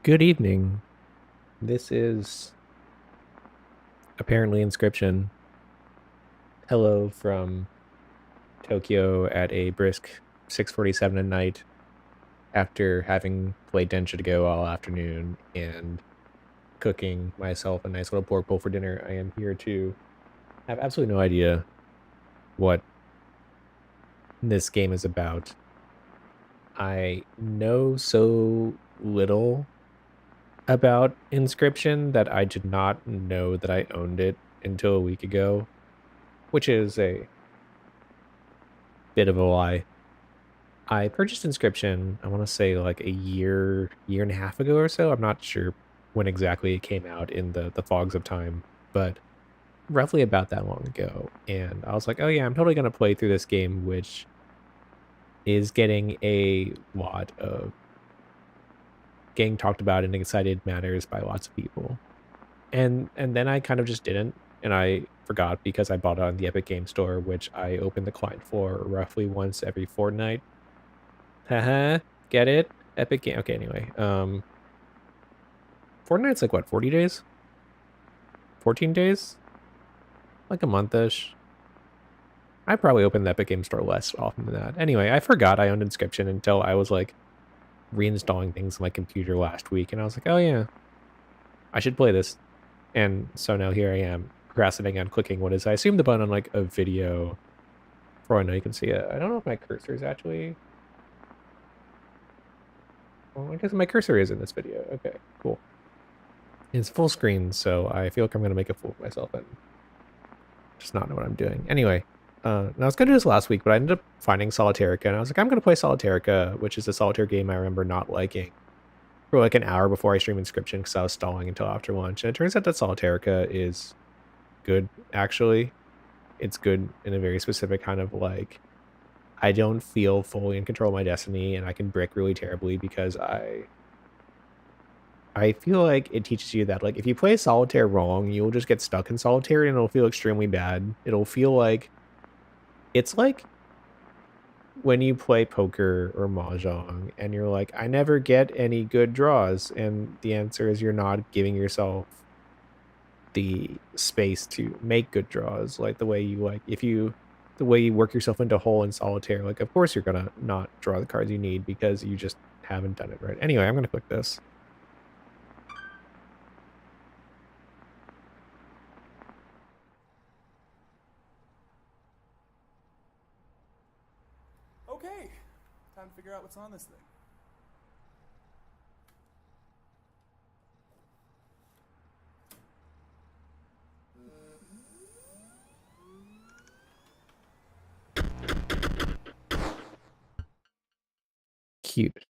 Good evening. This is apparently Inscryption. Hello from Tokyo at a brisk 6:47 at night after having played Densha to Go all afternoon and cooking myself a nice little pork bowl for dinner. I am here to have absolutely no idea what this game is about. I know so little about Inscryption that I did not know that I owned it until a week ago, which is a bit of a lie. I purchased Inscryption, I want to say like a year and a half ago or so. I'm not sure when exactly it came out in the fogs of time, but roughly about that long ago. And I was like, oh yeah, I'm totally going to play through this game, which is getting a lot of getting talked about in excited manners by lots of people. And then I kind of just didn't, and I forgot because I bought it on the Epic Game Store, which I open the client for roughly once every fortnight. Haha, get it? Epic Game. Okay, anyway. Fortnite's like what, 40 days? 14 days? Like a month-ish. I probably opened the Epic Game Store less often than that. Anyway, I forgot I owned Inscryption until I was like reinstalling things on my computer last week, and I was like, oh yeah, I should play this. And so now here I am, procrastinating on clicking what is, I assume, the button on like a video. For all I know, you can see it. I don't know if my cursor is actually. Well, I guess my cursor is in this video. Okay, cool. It's full screen, so I feel like I'm gonna make a fool of myself and just not know what I'm doing. Anyway, and I was gonna do this last week, but I ended up finding Solitarica, and I was like, I'm gonna play Solitarica, which is a solitaire game I remember not liking, for like an hour before I stream Inscryption because I was stalling until after lunch. And it turns out that Solitarica is good, actually. It's good in a very specific kind of like, I don't feel fully in control of my destiny, and I can brick really terribly because I feel like it teaches you that like if you play solitaire wrong, you'll just get stuck in solitaire and it'll feel extremely bad. It'll feel like it's like when you play poker or mahjong and you're like, I never get any good draws, and the answer is you're not giving yourself the space to make good draws. Like the way you like if you the way you work yourself into a hole in solitaire, like of course you're gonna not draw the cards you need because you just haven't done it right. Anyway, I'm gonna click this. Okay, time to figure out what's on this thing. Cute.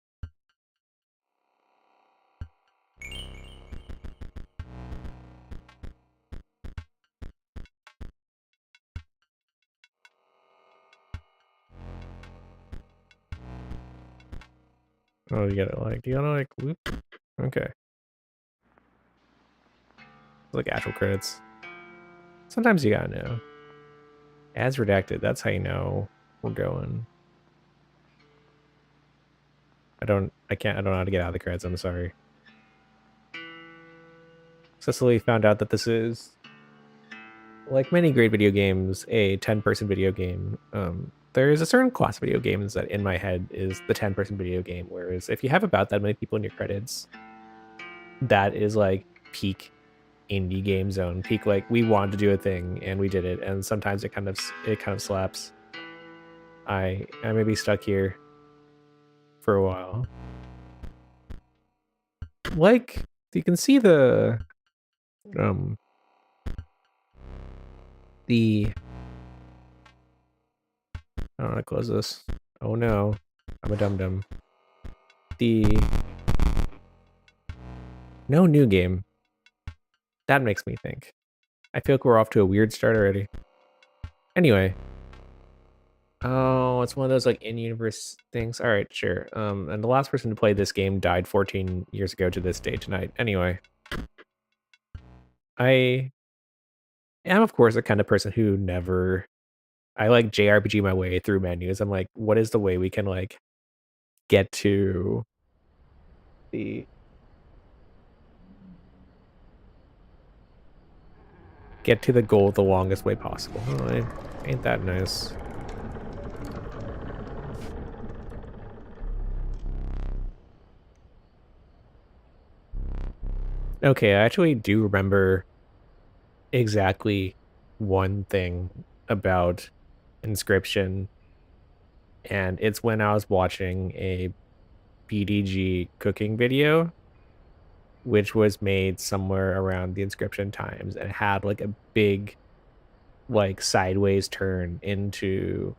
Oh, you gotta like, do you gotta like whoop? Okay. It's like actual credits. Sometimes you gotta know. As redacted, that's how you know we're going. I don't know how to get out of the credits, I'm sorry. Cecily found out that this is, like many great video games, a 10-person video game. There's a certain class of video games that in my head is the 10-person video game, whereas if you have about that many people in your credits, that is like peak indie game zone. Peak like we wanted to do a thing and we did it, and sometimes it kind of slaps. I may be stuck here for a while. Like you can see um the I don't know how to close this. Oh no, I'm a dum-dum. The no new game. That makes me think. I feel like we're off to a weird start already. Anyway. Oh, it's one of those like in-universe things. All right, sure. And the last person to play this game died 14 years ago to this day tonight. Anyway, I am of course the kind of person who never. I like JRPG my way through menus. I'm like, what is the way we can like get to the Get to the goal the longest way possible. Oh, ain't that nice? Okay, I actually do remember exactly one thing about Inscryption, and it's when I was watching a BDG cooking video, which was made somewhere around the Inscryption times, and it had like a big, like sideways turn into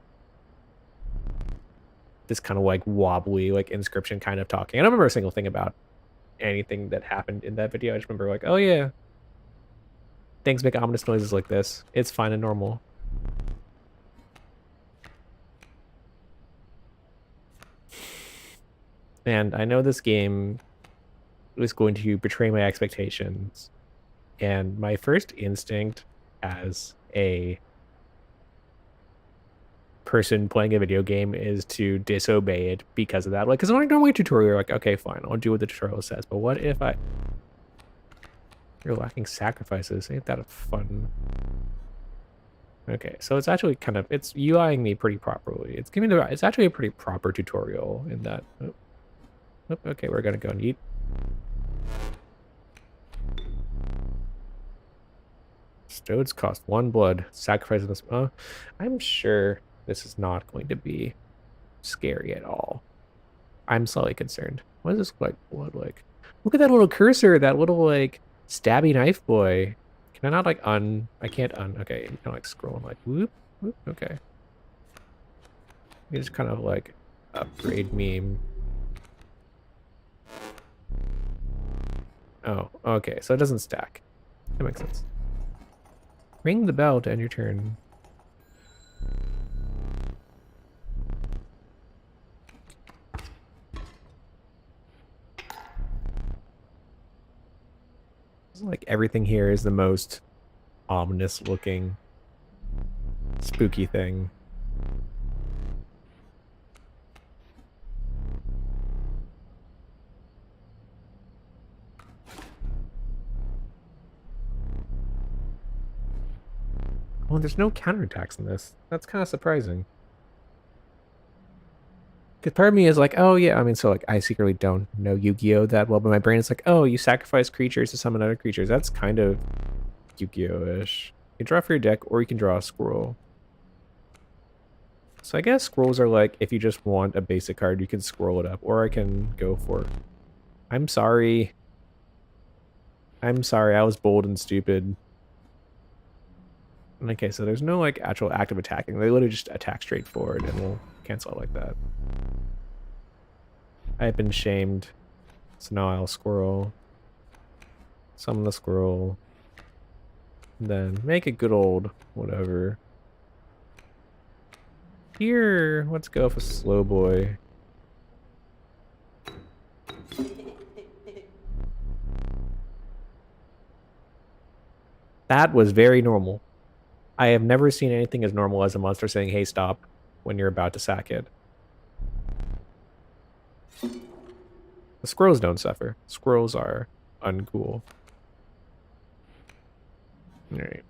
this kind of like wobbly, like Inscryption kind of talking. I don't remember a single thing about anything that happened in that video. I just remember like, oh yeah, things make ominous noises like this. It's fine and normal. And I know this game was going to betray my expectations. And my first instinct as a person playing a video game is to disobey it because of that. Like, because when I normally tutorial, you're like, okay, fine, I'll do what the tutorial says. But what if you're lacking sacrifices? Ain't that fun? Okay, so it's actually kind of, it's UIing me pretty properly. It's actually a pretty proper tutorial in that. Okay, we're gonna go and eat. Stodes cost 1 blood. Sacrifice this. I'm sure this is not going to be scary at all. I'm slightly concerned. What does this look like? Blood like? Look at that little cursor. That little like stabby knife boy. Can I not like I can't okay, you can like scroll and like whoop whoop. Okay. You just kind of like upgrade meme. Oh, okay. So it doesn't stack. That makes sense. Ring the bell to end your turn. Like everything here is the most ominous looking spooky thing. Well, there's no counterattacks in this. That's kind of surprising. Because part of me is like, oh yeah, I mean, so like I secretly don't know Yu-Gi-Oh that well, but my brain is like, oh, you sacrifice creatures to summon other creatures. That's kind of Yu-Gi-Oh-ish. You draw for your deck, or you can draw a scroll. So I guess scrolls are like, if you just want a basic card, you can scroll it up, or I can go for... I'm sorry. I'm sorry, I was bold and stupid. Okay, so there's no like actual active attacking. They literally just attack straight forward and we'll cancel it like that. I've been shamed. So now I'll squirrel. Summon the squirrel. Then make a good old whatever. Here, let's go for slow boy. That was very normal. I have never seen anything as normal as a monster saying, hey, stop, when you're about to sack it. The squirrels don't suffer. Squirrels are uncool. Alright.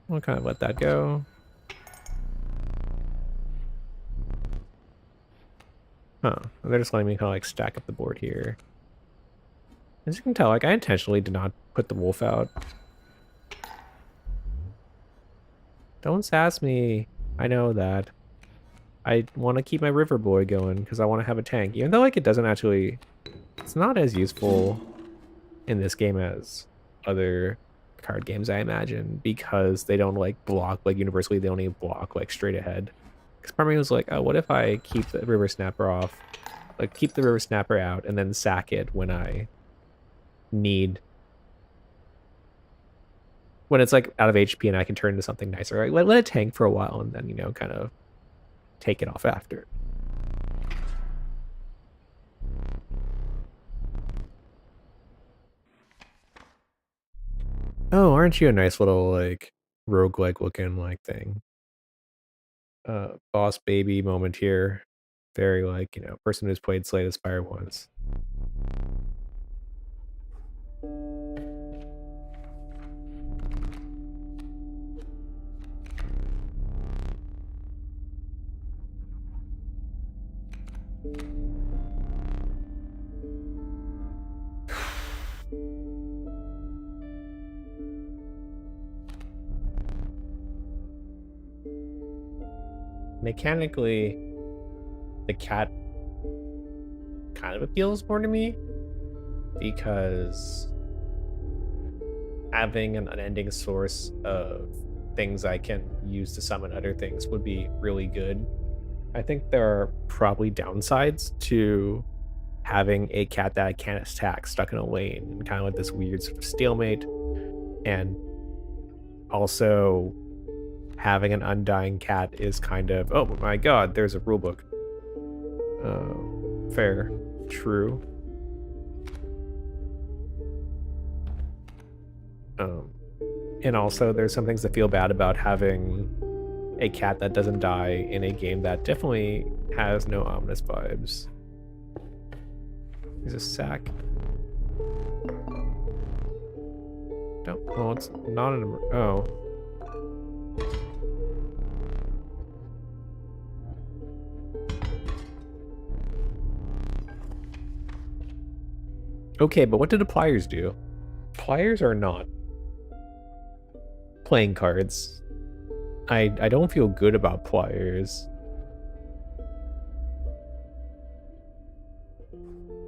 We'll kind of let that go. Huh. They're just letting me kind of like stack up the board here. As you can tell, like I intentionally did not put the wolf out. Don't sass me. I know that. I want to keep my river boy going because I want to have a tank. Even though like it doesn't actually... It's not as useful in this game as other card games, I imagine, because they don't like block, like universally they only block like straight ahead. Because part of me was like, oh, what if I keep the river snapper off? Like keep the river snapper out and then sack it when I need... When it's like out of HP and I can turn into something nicer. Like let it tank for a while and then, you know, kind of take it off after. Oh, aren't you a nice little like roguelike looking like thing? Boss baby moment here. Very like, you know, person who's played Slay the Spire once. mechanically, the cat kind of appeals more to me because having an unending source of things I can use to summon other things would be really good. I think there are probably downsides to having a cat that I can't attack stuck in a lane and kind of like this weird sort of stalemate, and also having an undying cat is kind of, oh my god, there's a rulebook. Fair, true. And also there's some things that feel bad about having a cat that doesn't die in a game that definitely has no ominous vibes. There's a sack. No, well, it's not an. Oh. Okay, but what did the pliers do? Pliers are not playing cards. I don't feel good about pliers.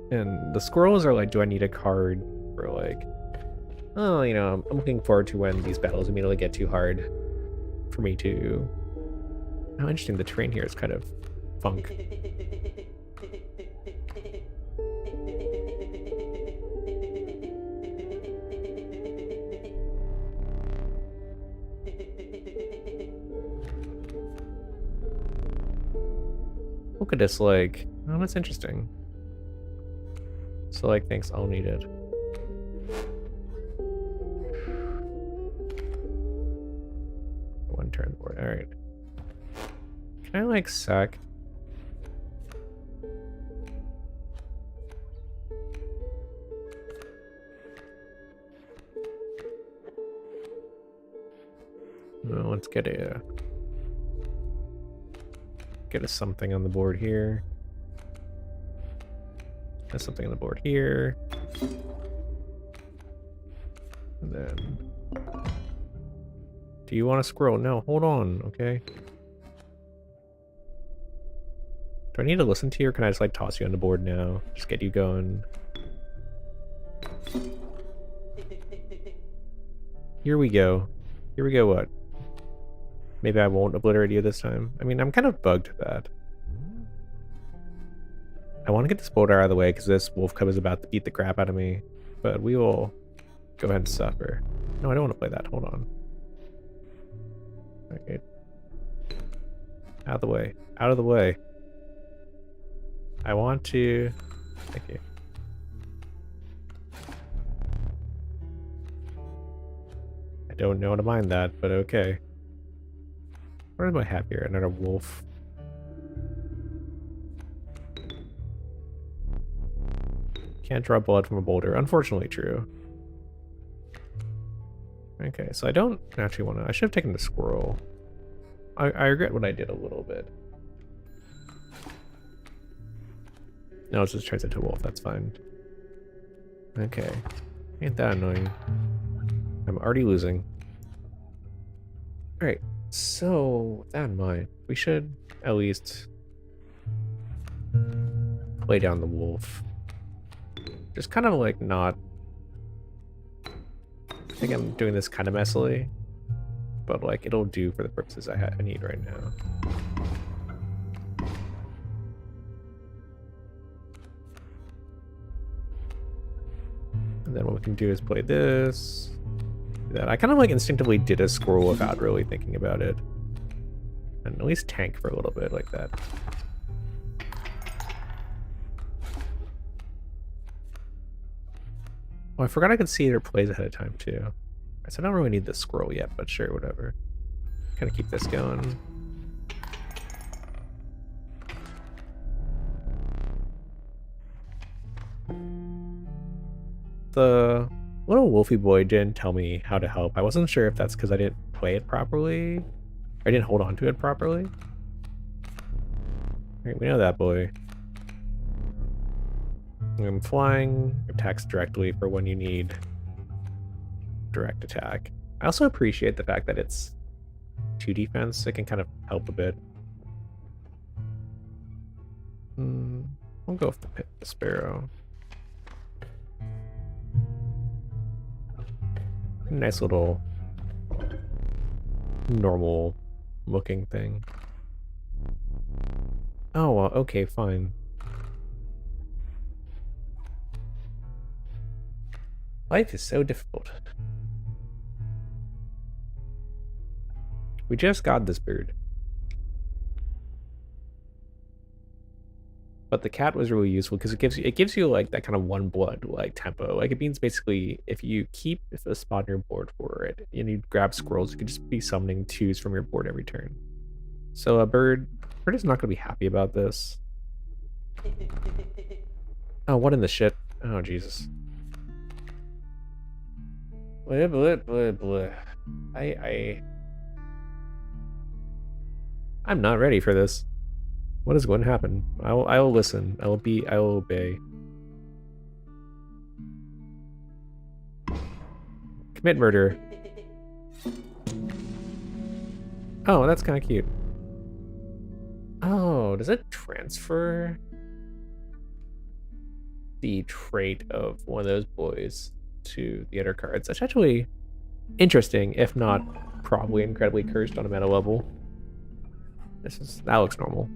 And the squirrels are like, do I need a card for like, oh, you know, I'm looking forward to when these battles immediately get too hard for me to. How interesting, the terrain here is kind of funk. Look at this, like, oh, that's interesting. So, like, thanks, I'll need it. One turn board, alright. Can I, like, sack? Well, let's get a something on the board here. There's something on the board here. And then, do you want a squirrel? No, hold on, okay. Do I need to listen to you, or can I just like toss you on the board now? Just get you going. Here we go. Here we go, what? Maybe I won't obliterate you this time. I mean, I'm kind of bugged that. I want to get this boulder out of the way because this wolf cub is about to beat the crap out of me. But we will go ahead and suffer. No, I don't want to play that. Hold on. Okay. Out of the way. Out of the way. I want to... Thank you. I don't know how to mind that, but okay. What do I have here? Another wolf. Can't draw blood from a boulder. Unfortunately true. Okay, so I don't actually want to... I should have taken the squirrel. I regret what I did a little bit. No, it just turns into a wolf. That's fine. Okay. Ain't that annoying. I'm already losing. Alright. So, with that in mind, we should at least play down the wolf. Just kind of like not... I think I'm doing this kind of messily, but like it'll do for the purposes I need right now. And then what we can do is play this. That I kind of like instinctively did a squirrel without really thinking about it, and at least tank for a little bit like that. Oh, I forgot I could see their plays ahead of time too. So I don't really need the squirrel yet, but sure, whatever. Kind of keep this going. The little wolfie boy didn't tell me how to help. I wasn't sure if that's because I didn't play it properly. I didn't hold on to it properly. Alright, we know that boy. I'm flying, attacks directly for when you need direct attack. I also appreciate the fact that it's 2 defense. It can kind of help a bit. We'll go with the sparrow. Nice little normal looking thing. Oh, well, okay, fine. Life is so difficult. We just got this bird. But the cat was really useful because it gives you like that kind of one blood like tempo. Like it means basically if you keep a spot on your board for it and you grab scrolls, you could just be summoning 2s from your board every turn. So a bird is not gonna be happy about this. Oh, what in the shit? Oh Jesus. Blah blah blah blah. I'm not ready for this. What is going to happen? I will listen. I will obey. Commit murder. Oh, that's kind of cute. Oh, does it transfer the trait of one of those boys to the other cards? That's actually interesting, if not probably incredibly cursed on a meta level. That looks normal.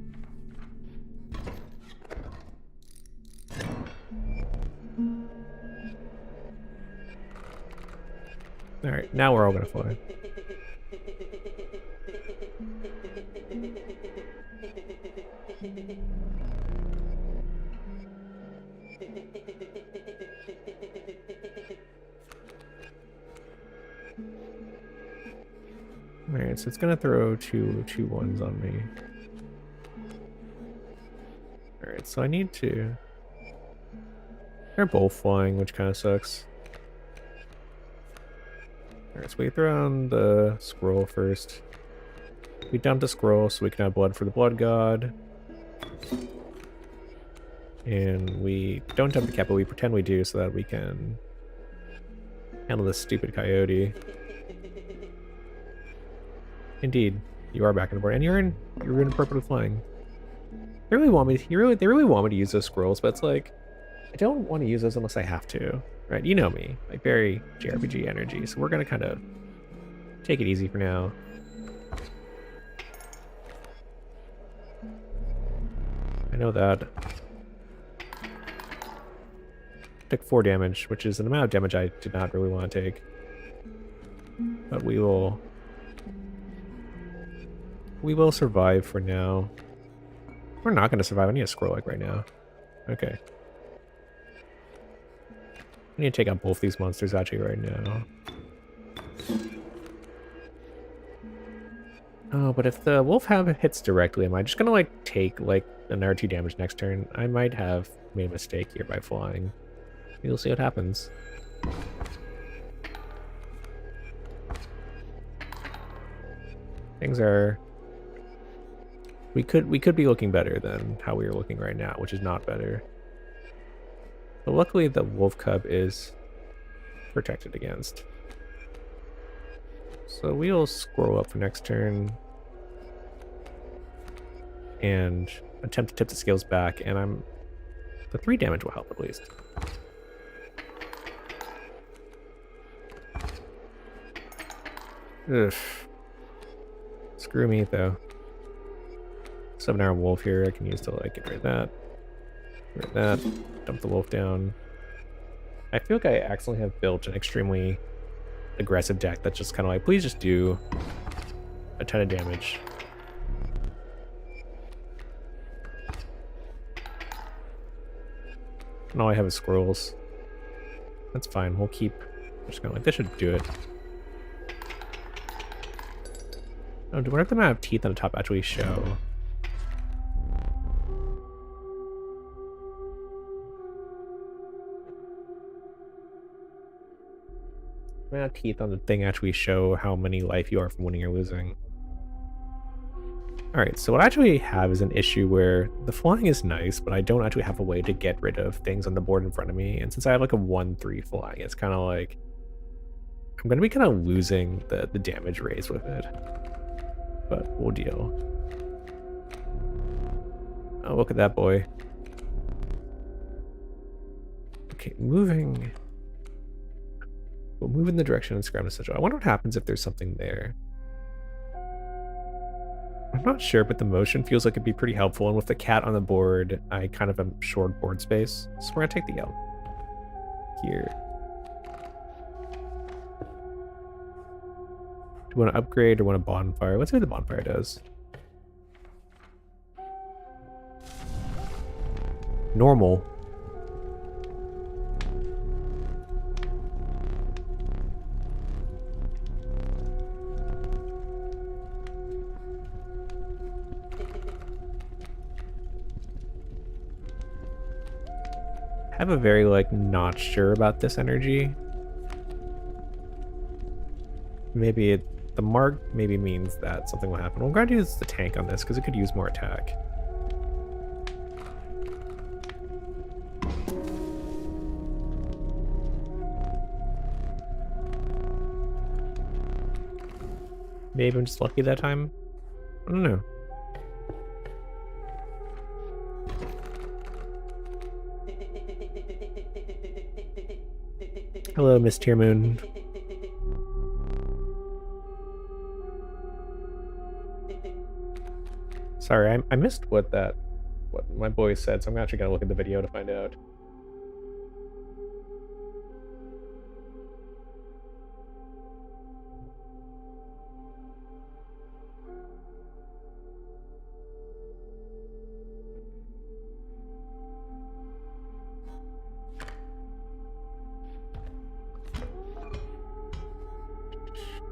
Alright, now we're all gonna fly. Alright, so it's gonna throw two 1s on me. Alright, so I need to... They're both flying, which kind of sucks. Alright, so we throw on the scroll first. We dump the scroll so we can have blood for the blood god. And we don't dump the cat, but we pretend we do so that we can handle this stupid coyote. Indeed, you are back on the board, and you're in purple flying. They really want me to use those scrolls, but it's like I don't want to use those unless I have to. Right, you know me, like very JRPG energy, so we're gonna kind of take it easy for now. I know that. Took 4 damage, which is an amount of damage I did not really want to take. But we will survive for now. We're not gonna survive. I need a scroll like right now. Okay. I need to take out both these monsters actually right now. Oh, but if the wolf have hits directly, am I just gonna like take like another 2 damage next turn? I might have made a mistake here by flying. We'll see what happens. Things are... We could be looking better than how we are looking right now, which is not better. But luckily the wolf cub is protected against. So we'll scroll up for next turn and attempt to tip the scales back, and the 3 damage will help at least. Ugh. Screw me though. 7-hour wolf here I can use to like get rid of that. Get rid of that. Dump the wolf down. I feel like I accidentally have built an extremely aggressive deck that's just kind of like, please just do a ton of damage. And all I have is scrolls. That's fine. We'll keep... I'm just gonna like, this should do it. Oh, do one of them have teeth on the top actually show? Teeth on the thing actually show how many life you are from winning or losing. Alright, so what I actually have is an issue where the flying is nice, but I don't actually have a way to get rid of things on the board in front of me. And since I have like a 1/3 flying, it's kind of like I'm going to be kind of losing the damage raise with it. But we'll deal. Oh, look at that boy. Okay, moving. We'll move in the direction of Scrum Essential. I wonder what happens if there's something there. I'm not sure, but the motion feels like it'd be pretty helpful. And with the cat on the board, I kind of am short board space. So we're gonna take the L here. Do you want to upgrade or want a bonfire? Let's see what the bonfire does. Normal. I have a very, like, not sure about this energy. Maybe the mark maybe means that something will happen. We're going to use the tank on this because it could use more attack. Maybe I'm just lucky that time. I don't know. Hello, Miss Tiermoon. Sorry, I missed what my boy said, so I'm actually gonna look at the video to find out.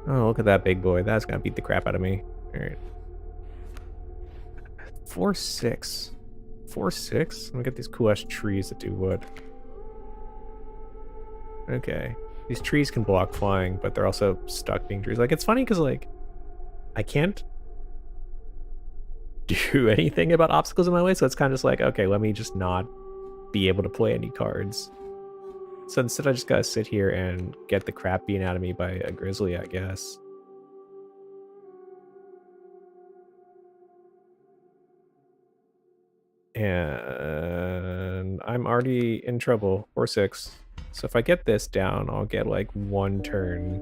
Oh, look at that big boy. That's gonna beat the crap out of me. Alright. 4-6. 4-6? I'm gonna get these cool ass trees that do wood. Okay. These trees can block flying, but they're also stuck being trees. Like, it's funny because, like, I can't do anything about obstacles in my way, so it's kind of just like, okay, let me just not be able to play any cards. So instead I just gotta sit here and get the crap beaten out of me by a grizzly, I guess. And I'm already in trouble. 4-6. So if I get this down, I'll get like one turn.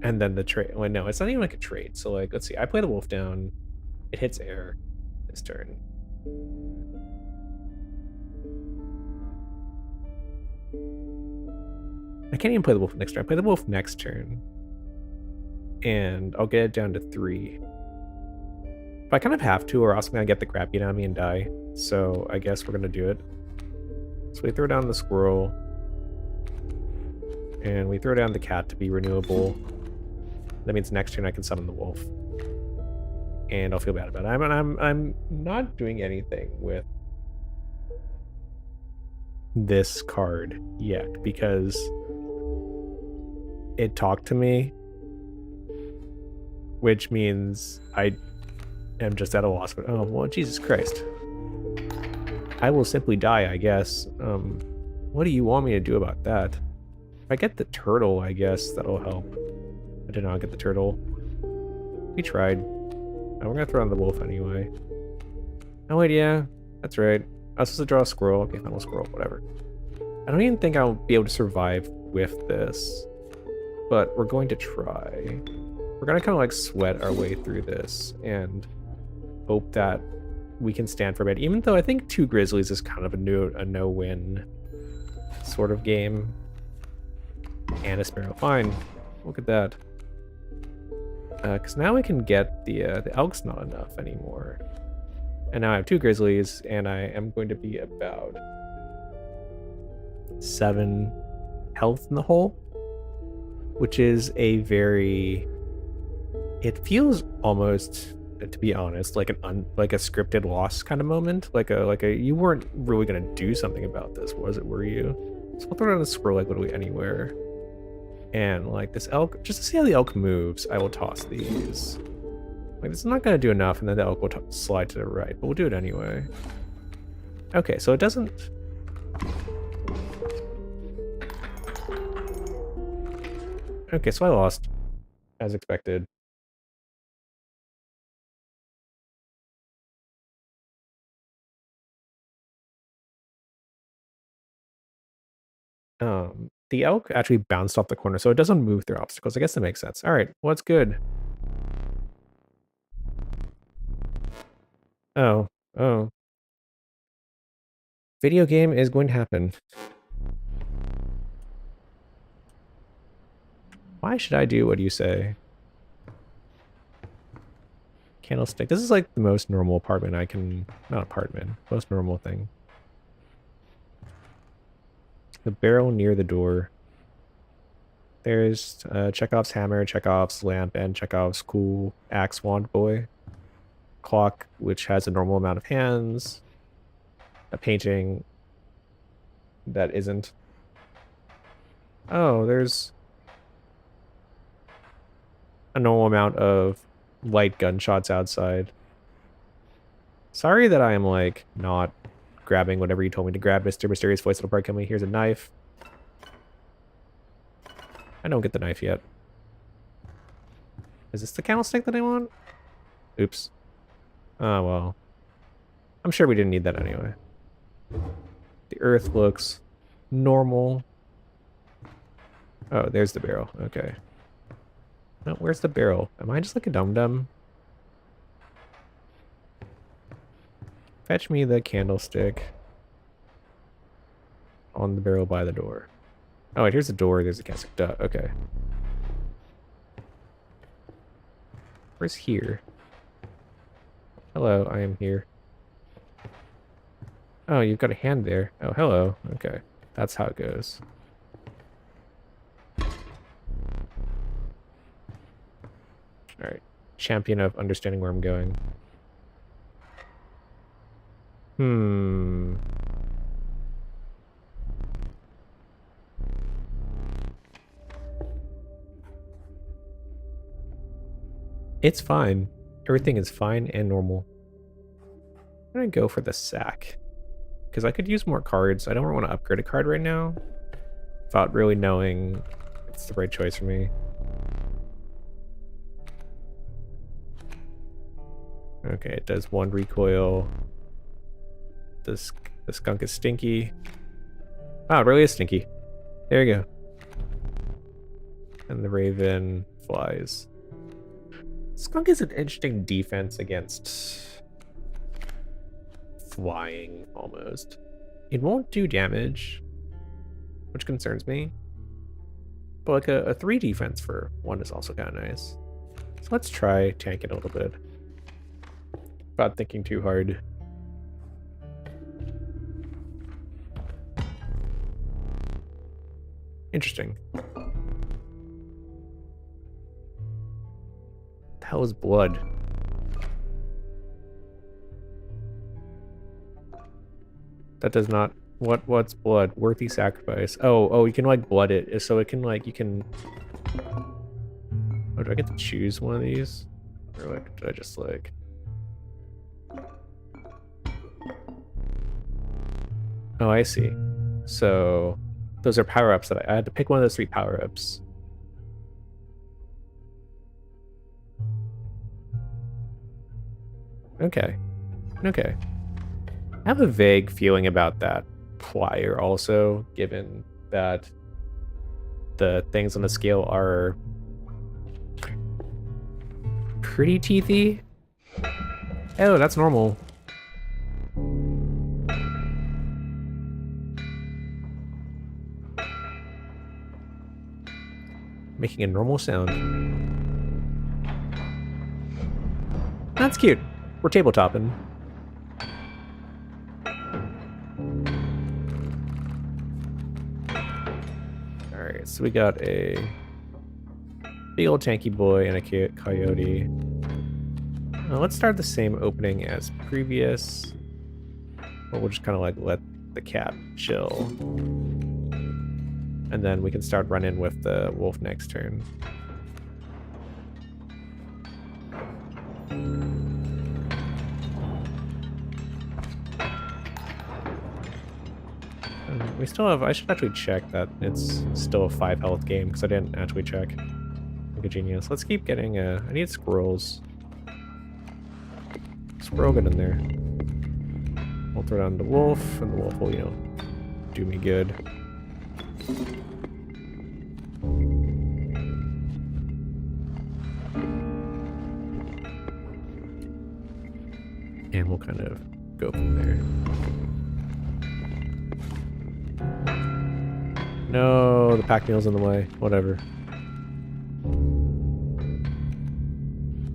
And then the trade. Well, no, it's not even like a trade. So like, let's see. I play the wolf down. It hits air this turn. I can't even play the wolf next turn. I play the wolf next turn. And I'll get it down to 3. But I kind of have to, or else I'm gonna get the crap beat out of me and die. So I guess we're gonna do it. So we throw down the squirrel. And we throw down the cat to be renewable. That means next turn I can summon the wolf. And I'll feel bad about it. I'm not doing anything with this card yet because it talked to me, which means I am just at a loss. But oh well, Jesus Christ! I will simply die, I guess. What do you want me to do about that? If I get the turtle, I guess that'll help. I did not get the turtle. We tried. Oh, we're gonna throw on the wolf anyway. Oh wait, yeah, that's right. I was supposed to draw a squirrel. Okay, final squirrel, whatever. I don't even think I'll be able to survive with this, but we're going to try. We're gonna kind of like sweat our way through this and hope that we can stand for a bit. Even though I think 2 grizzlies is kind of a no-win sort of game. And a sparrow, fine. Look at that. Because now we can get the elk's not enough anymore. And now I have 2 grizzlies, and I am going to be about 7 health in the hole, which is a very. It feels almost, to be honest, like like a scripted loss kind of moment. Like a you weren't really gonna do something about this, was it? Were you? So we'll throw down the squirrel like literally anywhere. And like this elk, just to see how the elk moves, I will toss these. Like this is not gonna do enough, and then the elk will slide to the right, but we'll do it anyway. Okay, so it doesn't. Okay, so I lost, as expected. The elk actually bounced off the corner, so it doesn't move through obstacles. I guess that makes sense. All right, what's good? Oh, oh. Video game is going to happen. Why should I do what you say? Candlestick. This is like the most normal apartment I can... Not apartment. Most normal thing. The barrel near the door. There's Chekhov's hammer, Chekhov's lamp, and Chekhov's cool axe wand boy. Clock, which has a normal amount of hands. A painting that isn't. Oh, there's a normal amount of light gunshots outside. Sorry that I am, like, not grabbing whatever you told me to grab, Mr. Mysterious Voice Little Bird Coming. Here's a knife. I don't get the knife yet. Is this the candlestick that I want? Oops. Oh, well. I'm sure we didn't need that anyway. The earth looks normal. Oh, there's the barrel. Okay. No, where's the barrel? Am I just like a dum-dum? Fetch me the candlestick on the barrel by the door. Oh, wait, here's the door. There's the candlestick. Duh. Okay. Where's here? Hello, I am here. Oh, you've got a hand there. Oh, hello. Okay. That's how it goes. Alright. Champion of understanding where I'm going. It's fine. Everything is fine and normal. I'm gonna go for the sack. Because I could use more cards. I don't want to upgrade a card right now. Without really knowing it's the right choice for me. Okay, it does one recoil. The skunk is stinky. Wow, it really is stinky. There you go. And the raven flies. Skunk is an interesting defense against flying, almost. It won't do damage, which concerns me. But like a 3 defense for 1 is also kind of nice. So let's try tank it a little bit. Without thinking too hard. Interesting. The hell is blood? That does not... What's blood? Worthy sacrifice. Oh, you can like blood it. So it can like, you can... Oh, do I get to choose one of these? Or like, did I just like... Oh, I see. So those are power-ups that I had to pick one of those 3 power-ups. Okay. Okay. I have a vague feeling about that plier also, given that the things on the scale are pretty teethy. Oh, that's normal. Making a normal sound. That's cute. We're tabletopping. Alright, so we got a big old tanky boy and a coyote. Let's start the same opening as previous. But we'll just kind of like let the cat chill. And then we can start running with the wolf next turn. We still have... I should actually check that it's still a 5 health game, because I didn't actually check. Like a genius. Let's keep getting... I need squirrels. Squirrel, get in there. We'll throw down the wolf, and the wolf will, you know, do me good. And we'll kind of go from there. No, the pack mule's in the way. Whatever.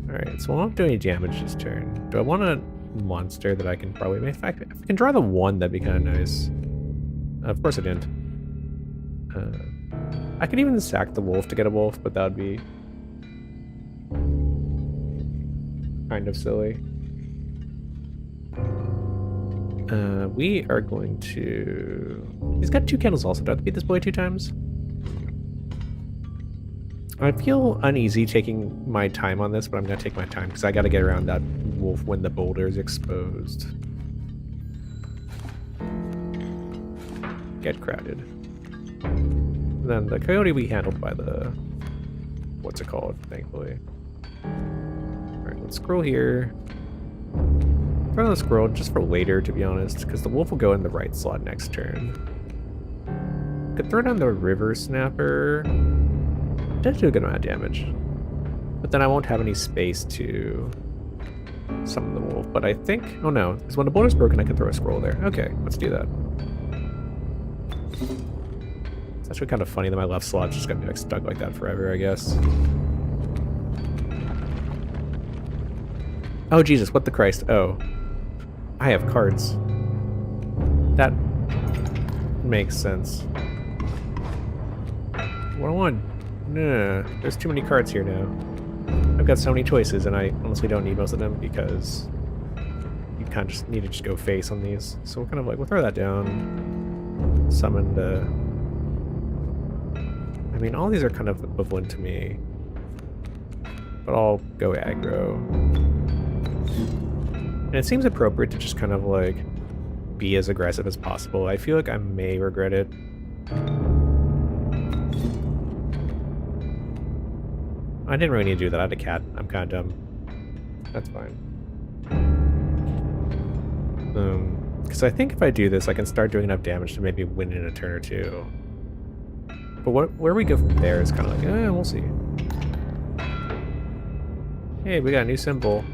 Alright, so I won't do any damage this turn. Do I want a monster that I can probably make? If I can draw the one, that'd be kind of nice. Of course I didn't. I could even sack the wolf to get a wolf, but that would be kind of silly. We are going to... He's got 2 candles also. Do I have to beat this boy 2 times? I feel uneasy taking my time on this, but I'm going to take my time because I got to get around that wolf when the boulder is exposed. Get crowded. Then the coyote we handled by the... What's it called, thankfully. Alright, let's scroll here. Throw the squirrel just for later, to be honest, because the wolf will go in the right slot next turn. Could throw down the river snapper. Does do a good amount of damage. But then I won't have any space to summon the wolf. But I think... Oh no, because when the boulder's broken, I can throw a squirrel there. Okay, let's do that. It's actually kind of funny that my left slot's just gonna be like stuck like that forever, I guess. Oh Jesus, what the Christ? Oh. I have cards. That makes sense. 101. No, there's too many cards here now. I've got so many choices, and I honestly don't need most of them because you kind of just need to just go face on these. So we're kind of like, we'll throw that down. Summon the... I mean, all these are kind of equivalent to me. But I'll go aggro. And it seems appropriate to just kind of like be as aggressive as possible. I feel like I may regret it. I didn't really need to do that. I had a cat. I'm kind of dumb. That's fine. Because I think if I do this, I can start doing enough damage to maybe win in a turn or two. But where we go from there is kind of like, we'll see. Hey, we got a new symbol.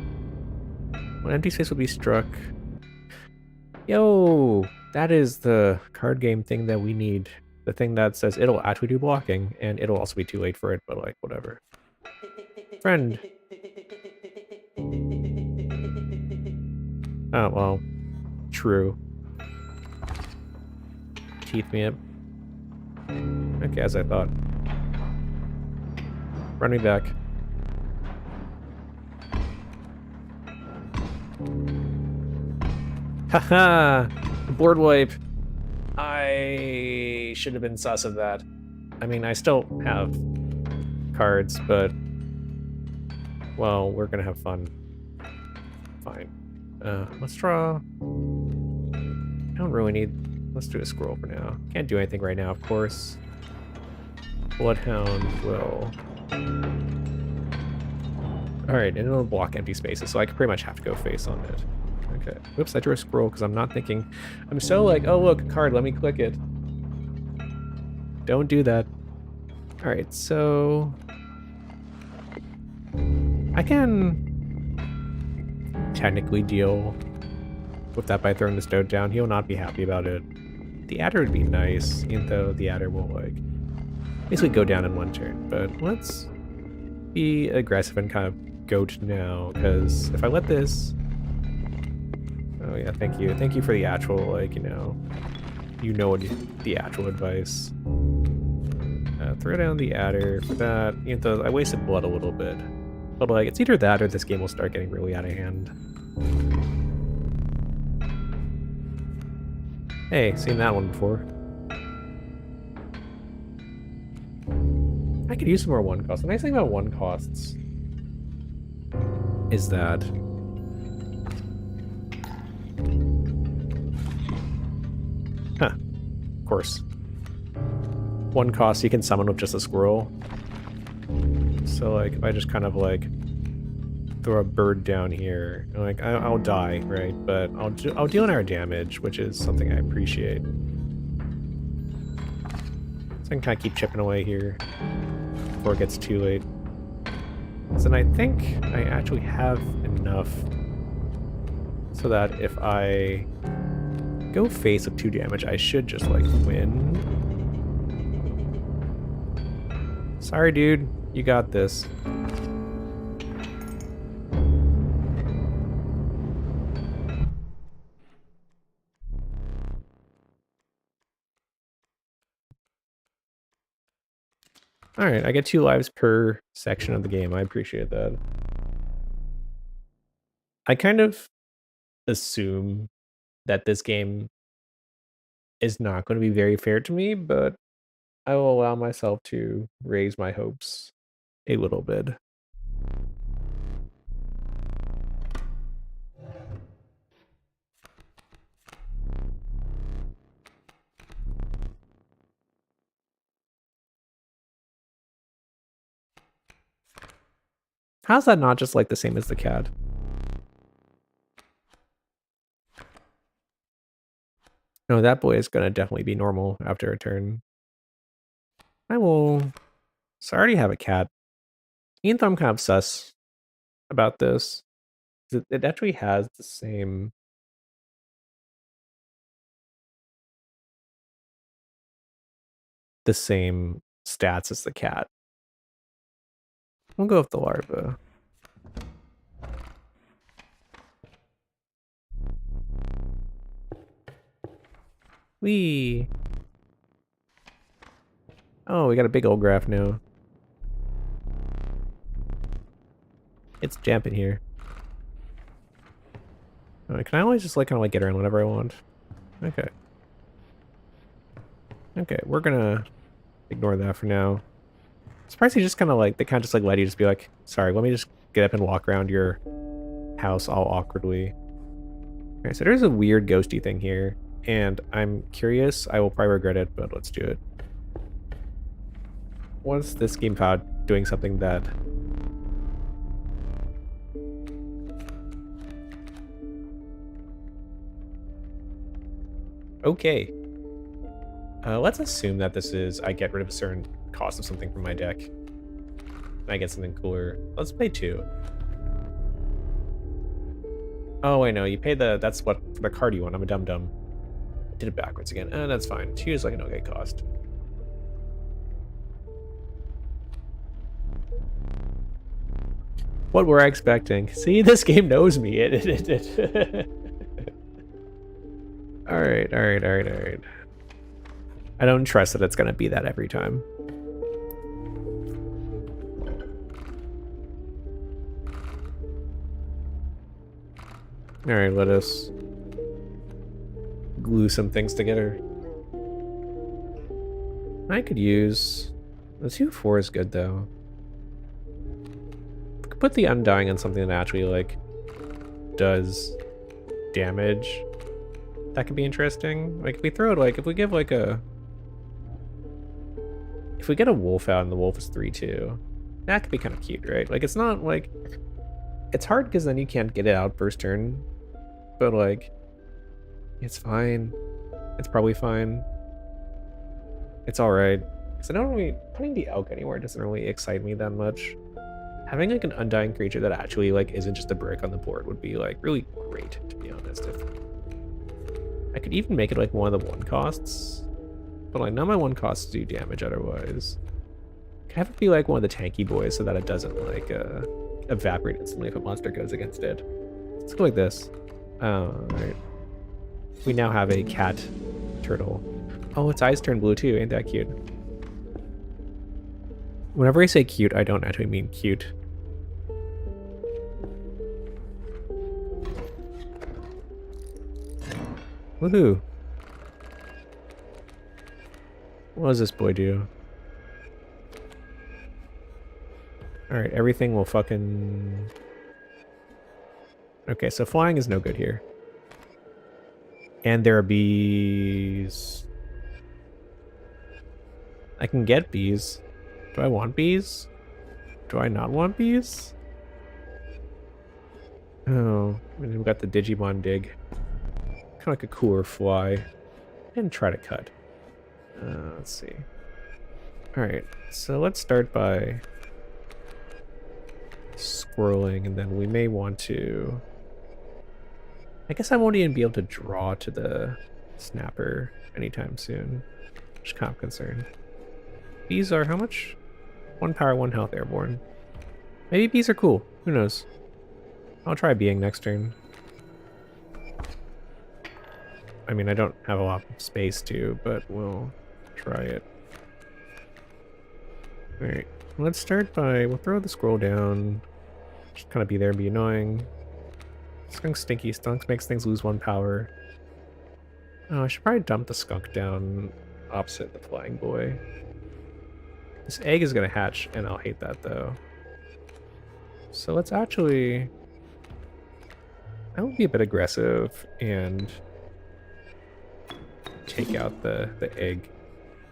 When empty space will be struck. Yo, that is the card game thing that we need. The thing that says it'll actually do blocking, and it'll also be too late for it, but like, whatever. Friend. Oh, well. True. Teeth me up. Okay, as I thought. Run me back. Haha! Board wipe! I should have been sus of that. I mean, I still have cards, but... Well, we're gonna have fun. Fine. Let's draw... I don't really need... Let's do a scroll for now. Can't do anything right now, of course. Bloodhound will... Alright, and it'll block empty spaces, so I could pretty much have to go face on it. Okay. Whoops, I drew a scroll because I'm not thinking... I'm so like, oh look, a card, let me click it. Don't do that. Alright, so... I can... technically deal with that by throwing the stone down. He'll not be happy about it. The adder would be nice, even though the adder will, like... basically go down in one turn. But let's be aggressive and kind of goat now, because if I let this... Oh yeah, thank you. Thank you for the actual, like, you know what the actual advice. Throw down the adder for that, even though I wasted blood a little bit. But like, it's either that or this game will start getting really out of hand. Hey, seen that one before. I could use some more one costs. The nice thing about one costs is that of course. One cost you can summon with just a squirrel. So like if I just kind of like throw a bird down here, like I'll die, right? But I'll deal an air damage, which is something I appreciate. So I can kind of keep chipping away here before it gets too late. So then I think I actually have enough so that if I go face with 2 damage, I should just like win. Sorry, dude. You got this. Alright, I get 2 lives per section of the game. I appreciate that. I kind of assume that this game is not going to be very fair to me, but I will allow myself to raise my hopes a little bit. How's that not just like the same as the cat? No, that boy is gonna definitely be normal after a turn. I will... So I already have a cat. Even though I'm kind of sus about this, it actually has the same... stats as the cat. We'll go with the larva. Whee! Oh, we got a big old graph now. It's damp in here. Can I always just like kind of like get around whenever I want? Okay. Okay, we're gonna ignore that for now. Surprised he just kind of like, they kind of just like let you just be like, sorry, let me just get up and walk around your house all awkwardly. Okay, so there's a weird ghosty thing here, and I'm curious. I will probably regret it, but let's do it. What's this gamepad doing something that... Okay. Let's assume that this is I get rid of a certain cost of something from my deck. And I get something cooler. Let's play 2. Oh, wait, no, you pay the... That's what the card you want. I'm a dum-dum. Did it backwards again. That's fine. 2 is like an okay cost. What were I expecting? See, this game knows me. Alright, alright, alright, alright. I don't trust that it's gonna be that every time. Alright, let us glue some things together. I could use... The 2/4 is good, though. We could put the Undying on something that actually, like, does damage. That could be interesting. Like, if we throw it, like, if we give, like, a... If we get a wolf out and the wolf is 3/2, that could be kind of cute, right? Like, it's not, like... It's hard because then you can't get it out first turn. But, like... It's fine. It's probably fine. It's alright. Because I don't really... Putting the elk anywhere doesn't really excite me that much. Having, like, an undying creature that actually, like, isn't just a brick on the board would be, like, really great, to be honest. If I could even make it, like, one of the 1 costs. But, like, none of my 1 costs do damage otherwise. Could have it be, like, one of the tanky boys so that it doesn't, like, evaporate instantly if a monster goes against it. Let's go like this. Alright. We now have a cat turtle. Oh, its eyes turn blue too. Ain't that cute? Whenever I say cute, I don't actually mean cute. Woohoo. What does this boy do? Alright, everything will fucking... Okay, so flying is no good here. And there are bees. I can get bees. Do I want bees? Do I not want bees? Oh, we've got the Digimon dig. Kind of like a cooler fly. And try to cut. Let's see. Alright, so let's start by scrolling, and then we may want to... I guess I won't even be able to draw to the snapper anytime soon, which is kind of concerned. Bees are how much? 1 power, 1 health airborne. Maybe bees are cool. Who knows? I'll try being next turn. I mean, I don't have a lot of space to, but we'll try it. Alright, let's start by... We'll throw the scroll down. Just kind of be there and be annoying. Skunk's stinky. Skunk makes things lose 1 power. Oh, I should probably dump the skunk down opposite the flying boy. This egg is going to hatch, and I'll hate that, though. So let's actually... I will be a bit aggressive and take out the egg,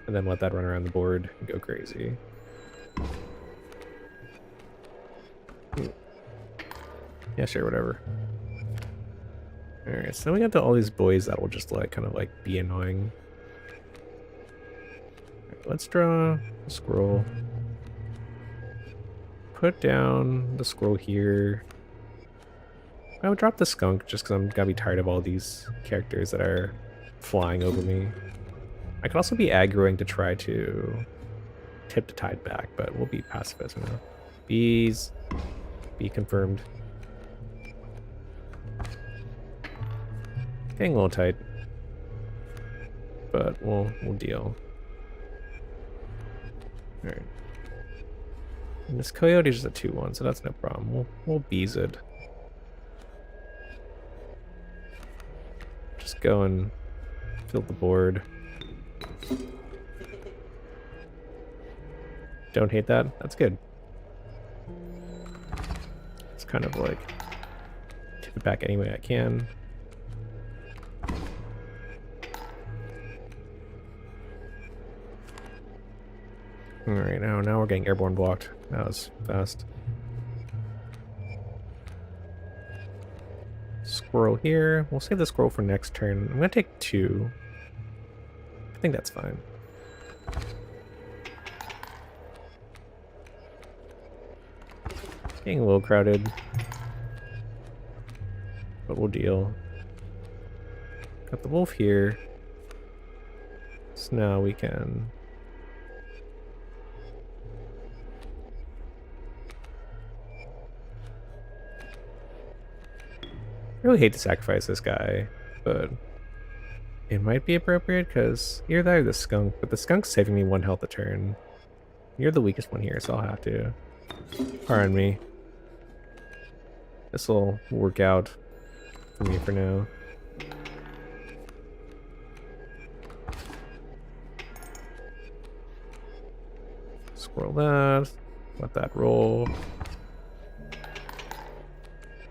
and then let that run around the board and go crazy. Yeah, sure, whatever. Alright, so then we got to all these boys that will just like kind of like be annoying. Right, let's draw a scroll. Put down the scroll here. I would drop the skunk just because I'm gonna be tired of all these characters that are flying over me. I could also be aggroing to try to tip the tide back, but we'll be pacifist now. Bees. Be confirmed. Getting a little tight, but we'll deal. All right. And this coyote is a 2/1, so that's no problem. We'll bees it. Just go and fill the board. Don't hate that. That's good. It's kind of like tip it back any way I can. Alright, now we're getting airborne blocked. That was fast. Squirrel here. We'll save the squirrel for next turn. I'm gonna take 2. I think that's fine. Getting a little crowded, but we'll deal. Got the wolf here. So now we can... I really hate to sacrifice this guy, but it might be appropriate because you're there, the skunk, but the skunk's saving me 1 health a turn. You're the weakest one here, so I'll have to. Pardon me. This will work out for me for now. Squirrel that. Let that roll.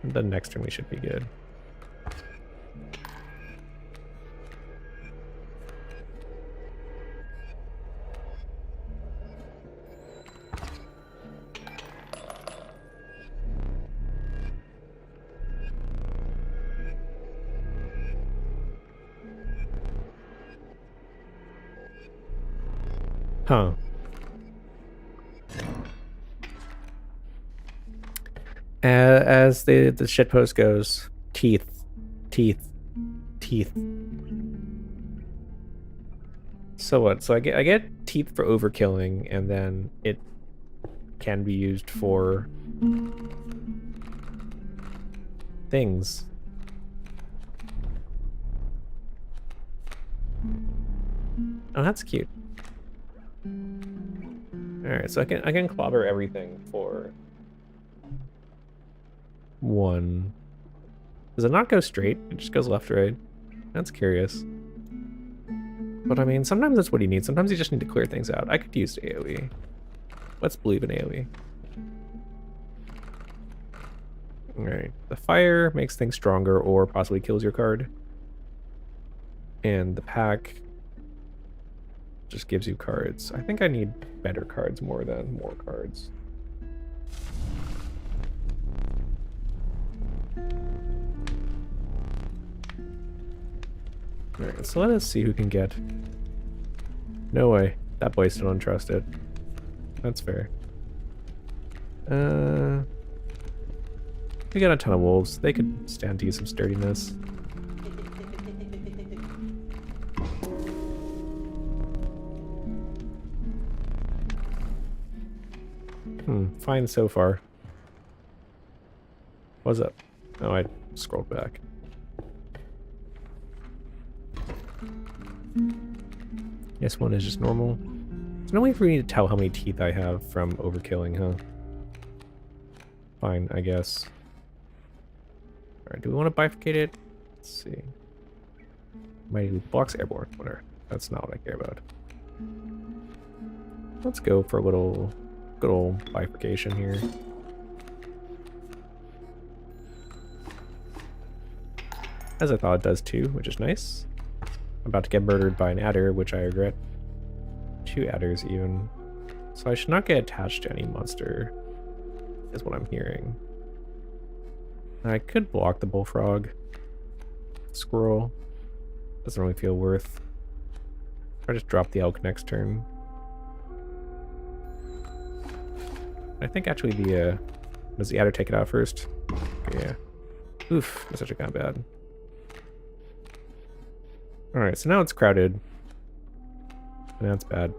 And then next turn we should be good. Huh. As the shitpost goes, teeth, teeth, teeth. So what? So I get teeth for overkilling, and then it can be used for things. Oh, that's cute. Alright, so I can clobber everything for 1. Does it not go straight? It just goes left, right? That's curious. But I mean, sometimes that's what you need. Sometimes you just need to clear things out. I could use AoE. Let's believe in AoE. Alright, the fire makes things stronger or possibly kills your card. And the pack just gives you cards. I think I need better cards more than more cards. Alright, so let us see who can get... No way. That boy's still untrusted. That's fair. We got a ton of wolves. They could stand to use some sturdiness. Fine so far. What's up? Oh, I scrolled back. Yes, one is just normal. There's no way for me to tell how many teeth I have from overkilling, huh? Fine, I guess. Alright, do we want to bifurcate it? Let's see. Mighty blocks airborne. Whatever. That's not what I care about. Let's go for a little good old bifurcation here. As I thought it does too, which is nice. I'm about to get murdered by an adder, which I regret. 2 adders even. So I should not get attached to any monster, is what I'm hearing. I could block the bullfrog. Squirrel. Doesn't really feel worth. I just drop the elk next turn. I think actually the does the adder take it out first? Okay, yeah. Oof, that's actually kind of bad. Alright, so now it's crowded. And that's bad.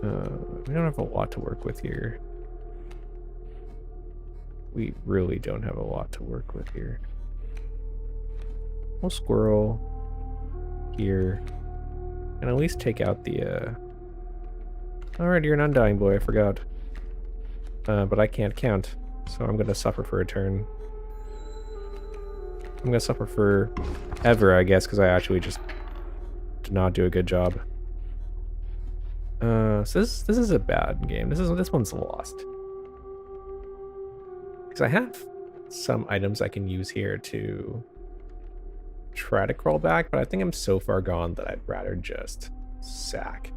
We don't have a lot to work with here. We really don't have a lot to work with here. We'll squirrel here. And at least take out the Alright, you're an undying boy, I forgot. But I can't count, so I'm gonna suffer for a turn. I'm gonna suffer for ever, I guess, because I actually just did not do a good job. So this is a bad game. This one's lost. Because I have some items I can use here to try to crawl back, but I think I'm so far gone that I'd rather just sack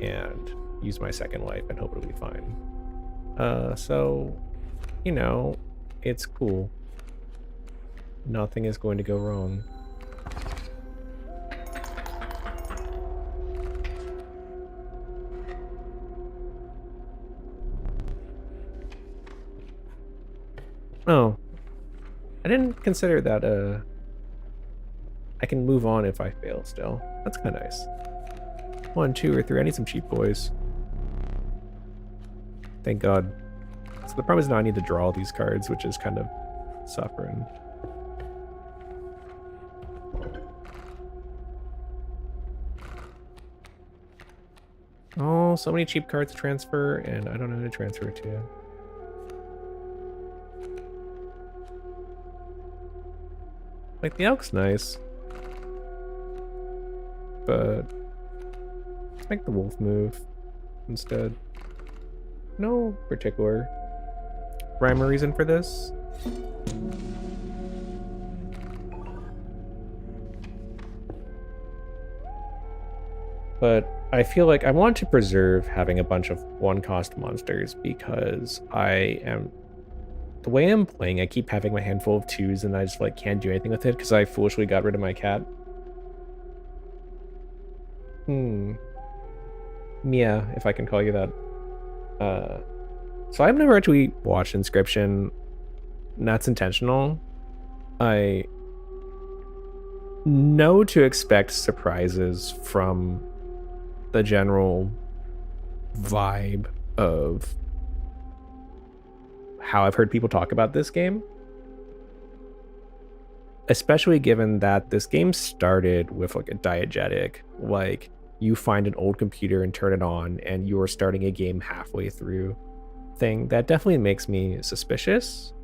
and use my second life and hope it'll be fine. So, you know, it's cool. Nothing is going to go wrong. Oh, I didn't consider that I can move on if I fail still. That's kind of nice. 1, 2, or 3. I need some cheap boys. Thank God. So the problem is now I need to draw all these cards, which is kind of suffering. Oh, so many cheap cards to transfer, and I don't know who to transfer it to. Like, the elk's nice. But let's make the wolf move instead. No particular rhyme or reason for this. But I feel like I want to preserve having a bunch of 1-cost monsters because the way I'm playing, I keep having my handful of 2s and I just like can't do anything with it because I foolishly got rid of my cat. Mia, if I can call you that. So I've never actually watched Inscryption, and that's intentional. I know to expect surprises from the general vibe of how I've heard people talk about this game. Especially given that this game started with like a diegetic, like you find an old computer and turn it on and you're starting a game halfway through thing. That definitely makes me suspicious.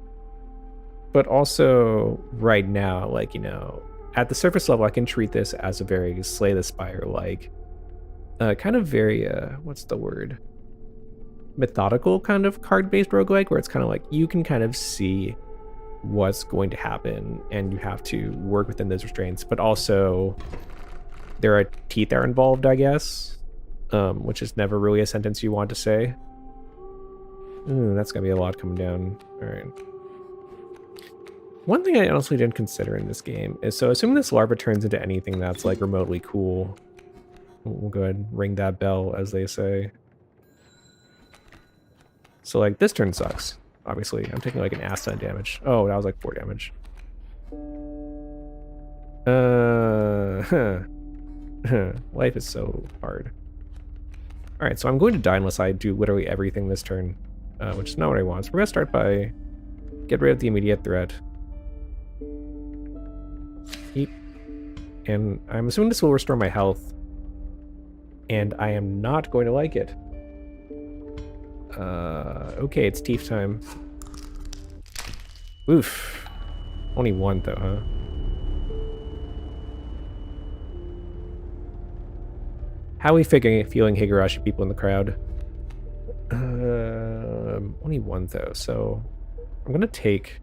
But also right now, like, you know, at the surface level, I can treat this as a very Slay the Spire like kind of very what's the word? Methodical kind of card-based roguelike where it's kind of like you can kind of see what's going to happen and you have to work within those restraints, but also there are teeth that are involved, I guess, which is never really a sentence you want to say. Ooh, that's gonna be a lot coming down. All right. One thing I honestly didn't consider in this game is, so assuming this larva turns into anything that's like remotely cool, We'll go ahead and ring that bell, as they say. So, like, this turn sucks. Obviously, I'm taking, like, an ass ton of damage. Oh, that was, like, 4 damage. Life is so hard. Alright, so I'm going to die unless I do literally everything this turn, which is not what I want. So we're going to start by get rid of the immediate threat. Eat. And I'm assuming this will restore my health. And I am not going to like it. Okay, it's teeth time. Oof. Only one, though, huh? How are we feeling Higurashi people in the crowd? Only one, though, so I'm gonna take,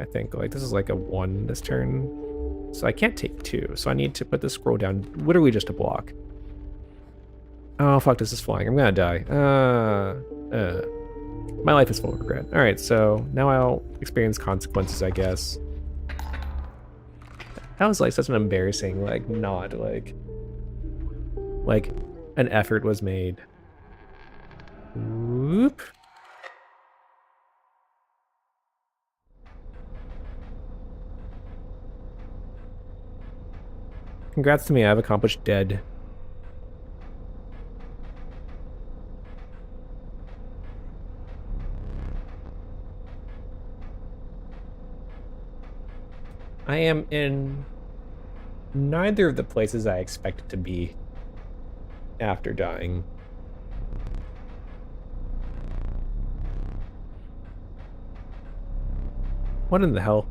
I think, like, this is like a 1 this turn. So I can't take 2, so I need to put the scroll down literally just to block. Oh, fuck, this is flying. I'm gonna die. My life is full of regret. Alright, so now I'll experience consequences, I guess. That was, like, such an embarrassing, like, nod, like an effort was made. Whoop. Congrats to me, I've accomplished dead. I am in neither of the places I expected to be after dying. What in the hell?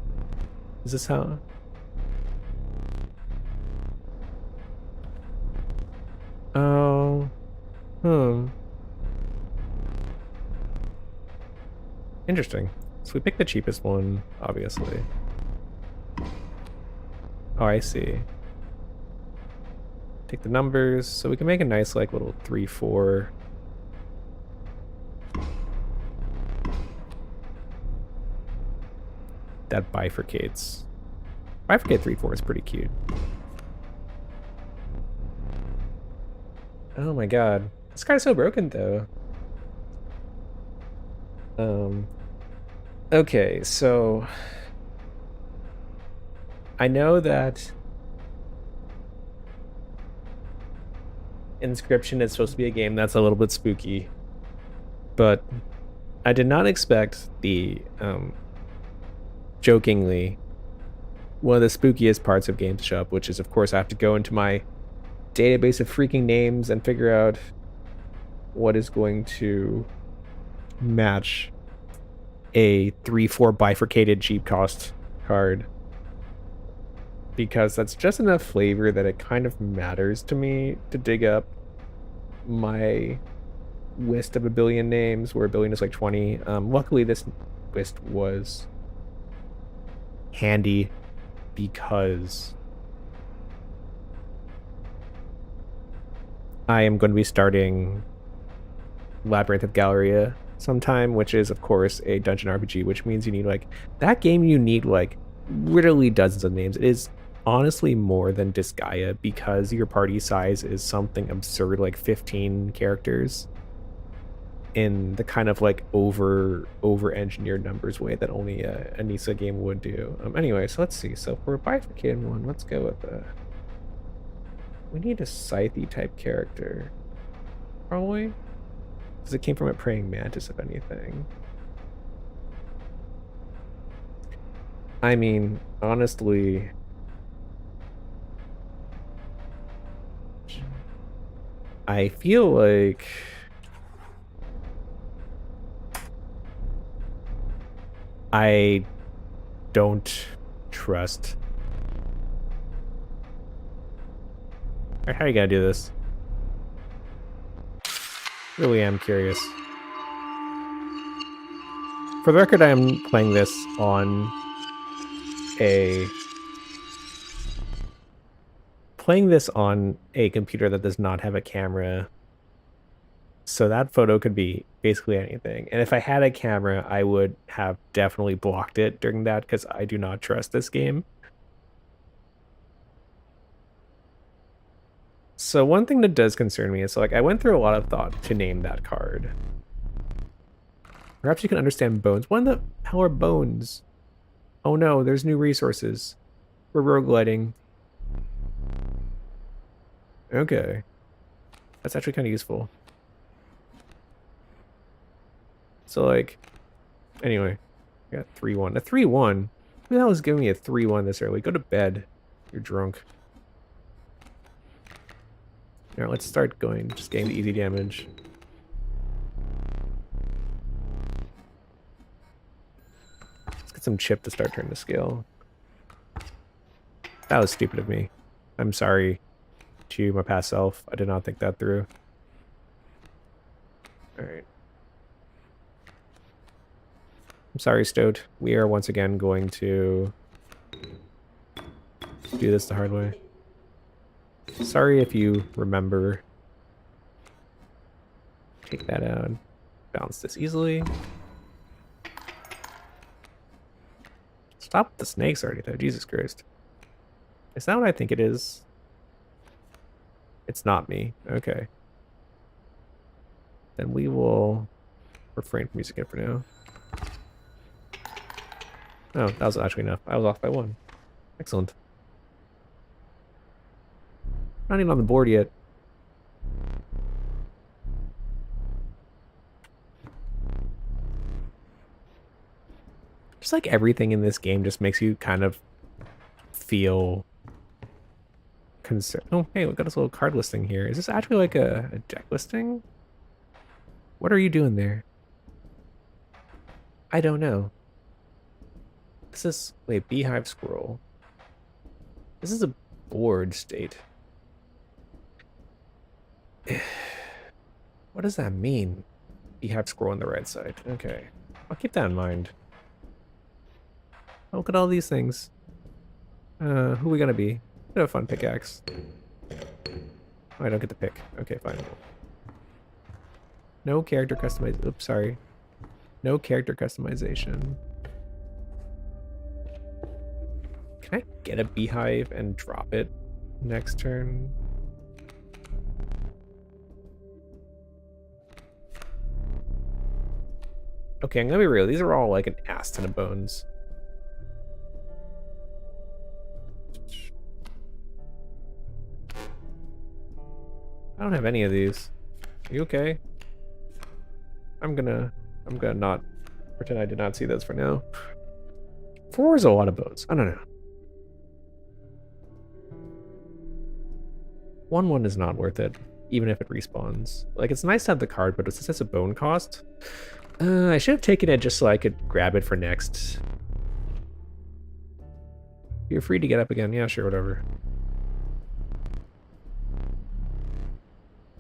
Is this how? Oh. Interesting. So we picked the cheapest one, obviously. Oh, I see. Take the numbers, so we can make a nice, like, little 3-4. That bifurcates. Bifurcate 3-4 is pretty cute. Oh my god. This guy's so broken, though. Okay, so I know that Inscryption is supposed to be a game that's a little bit spooky, but I did not expect the, jokingly, one of the spookiest parts of games to show up, which is, of course, I have to go into my database of freaking names and figure out what is going to match a 3-4 bifurcated cheap cost card, because that's just enough flavor that it kind of matters to me to dig up my list of a billion names, where a billion is like 20. Luckily this list was handy because I am going to be starting Labyrinth of Galleria sometime, which is, of course, a dungeon RPG, which means you need, like, that game you need, like, literally dozens of names. It is honestly more than Disgaea because your party size is something absurd, like 15 characters in the kind of, like, over-engineered numbers way that only a Nisa game would do. Anyway, so let's see. So for a bifurcated one, let's go with we need a Scythe type character. Probably. Because it came from a praying mantis, if anything. I mean, honestly, I feel like I don't trust. Alright, how are you gonna do this? Really am curious. For the record, I am playing this on a computer that does not have a camera. So that photo could be basically anything. And if I had a camera, I would have definitely blocked it during that because I do not trust this game. So one thing that does concern me is, like, I went through a lot of thought to name that card. Perhaps you can understand bones. What in the hell are bones? Oh no, there's new resources. We're roguelighting. Okay. That's actually kind of useful. So, like, anyway, I got 3-1. A 3-1? Who the hell is giving me a 3-1 this early? Go to bed. You're drunk. Alright, let's start going. Just getting the easy damage. Let's get some chip to start turning to scale. That was stupid of me. I'm sorry to my past self. I did not think that through. Alright. I'm sorry, Stoat. We are once again going to do this the hard way. Sorry if you remember. Take that out. Balance this easily. Stop with the snakes already, though. Jesus Christ. Is that what I think it is? It's not me. Okay. Then we will refrain from using it for now. Oh, that was actually enough. I was off by 1. Excellent. Not even on the board yet. Just like everything in this game just makes you kind of feel concerned. Oh, hey, we got this little card listing here. Is this actually like a deck listing? What are you doing there? I don't know. This is, wait, Beehive Scroll. This is a board state. What does that mean? Beehive Scroll on the right side. Okay. I'll keep that in mind. Oh, look at all these things. Who are we gonna be? Have a fun pickaxe. Oh, I don't get to pick. Okay, fine. No character customization. Oops, sorry. No character customization. Can I get a beehive and drop it next turn? Okay, I'm gonna be real. These are all like an ass ton of bones. I don't have any of these. Are you okay? I'm gonna not pretend I did not see those for now. 4 is a lot of bones. I don't know. 1-1 is not worth it, even if it respawns. Like, it's nice to have the card, but since it's a bone cost, I should have taken it just so I could grab it for next. You're free to get up again. Yeah, sure, whatever.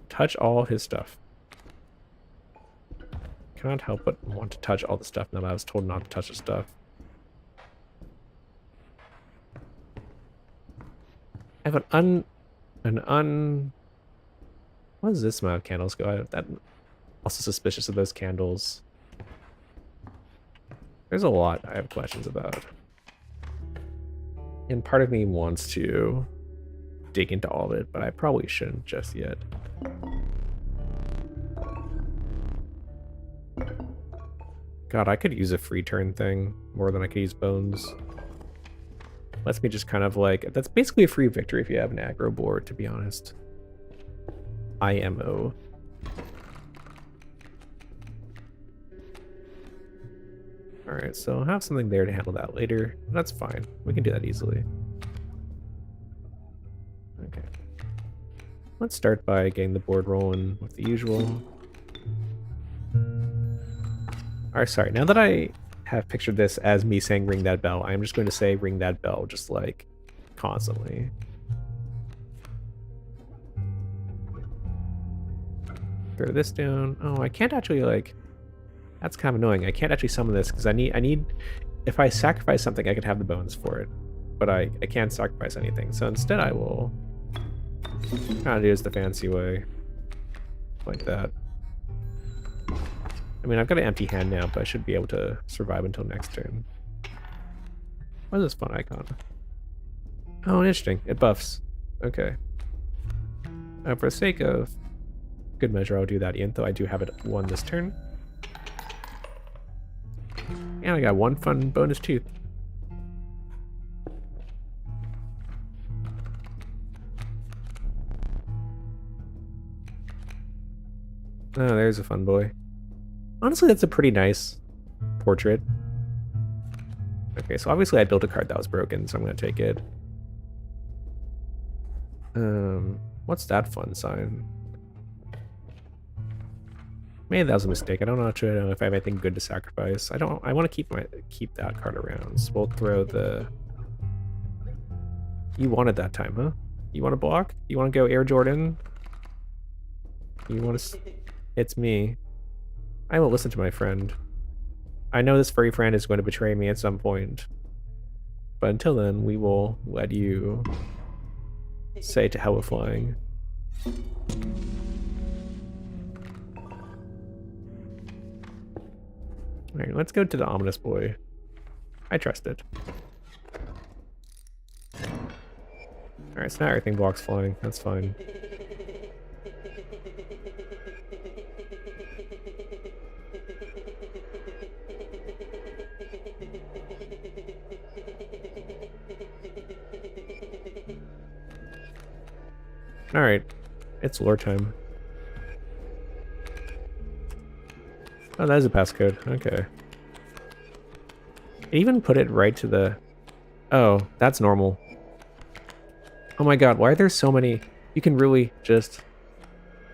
Touch all his stuff. Cannot help but want to touch all the stuff now that I was told not to touch the stuff. I have what does this amount of candles go? I'm also suspicious of those candles. There's a lot I have questions about. And part of me wants to dig into all of it, but I probably shouldn't just yet. God, I could use a free turn thing more than I could use bones. Lets me just kind of like, that's basically a free victory if you have an aggro board, to be honest. IMO. Alright, so I'll have something there to handle that later. That's fine. We can do that easily. Okay. Let's start by getting the board rolling with the usual. Alright, sorry. Now that I have pictured this as me saying ring that bell, I'm just going to say ring that bell just like constantly. Throw this down. Oh, I can't actually like, that's kind of annoying. I can't actually summon this because I need, if I sacrifice something, I could have the bones for it. But I can't sacrifice anything. So instead I will kind of do this the fancy way. Like that. I mean, I've got an empty hand now, but I should be able to survive until next turn. What is this fun icon? Oh, interesting. It buffs. Okay. For the sake of good measure, I'll do that in, though I do have it 1 this turn. And I got 1 fun bonus tooth. Oh, there's a fun boy. Honestly, that's a pretty nice portrait. Okay, so obviously I built a card that was broken, so I'm gonna take it. What's that fun sign? Maybe that was a mistake. I don't know if I have anything good to sacrifice. I want to keep that card around. So we'll throw the. You wanted that time, huh? You want to block? You want to go Air Jordan? You want to? It's me. I will listen to my friend. I know this furry friend is going to betray me at some point. But until then, we will let you say to hell with flying. Alright, let's go to the ominous boy. I trust it. Alright, so now everything blocks flying. That's fine. Alright, it's lore time. Oh, that is a passcode. Okay. It even put it right to the... Oh, that's normal. Oh my god, why are there so many... You can really just...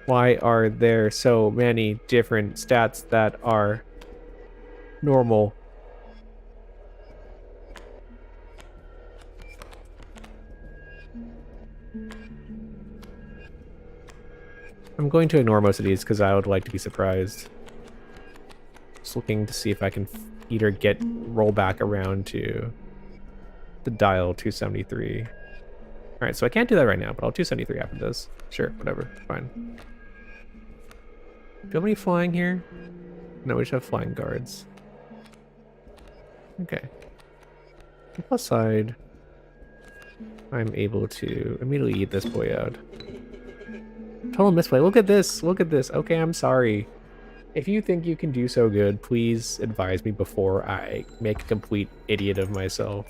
Why are there so many different stats that are normal? I'm going to ignore most of these because I would like to be surprised. Just looking to see if I can either roll back around to the dial 273. Alright, so I can't do that right now, but I'll 273 after this. Sure, whatever, fine. Do you have any flying here? No, we just have flying guards. Okay. On the plus side, I'm able to immediately eat this boy out. Total misplay. Look at this. Look at this. Okay, I'm sorry. If you think you can do so good, please advise me before I make a complete idiot of myself.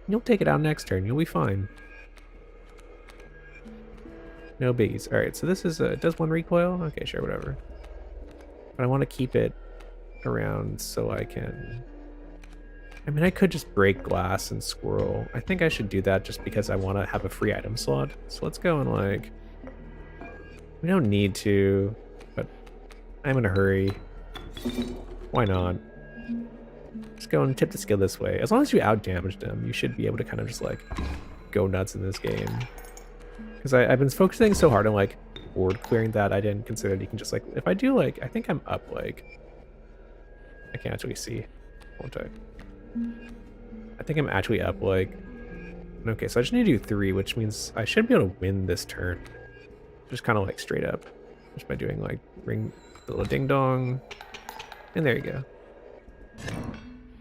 You'll take it out next turn. You'll be fine. No biggies. Alright, so this is a... Does 1 recoil? Okay, sure, whatever. But I want to keep it around so I can... I mean, I could just break glass and squirrel. I think I should do that just because I want to have a free item slot. So let's go and like... We don't need to, but I'm in a hurry. Why not? Just go and tip the skill this way. As long as you out-damage them, you should be able to kind of just like go nuts in this game. Because I've been focusing so hard on like board clearing that I didn't consider that you can just like... If I do like... I think I'm up like... I can't actually see, won't I? I think I'm actually up like... Okay, so I just need to do 3, which means I should be able to win this turn. Just kind of like straight up. Just by doing like ring the little ding dong. And there you go.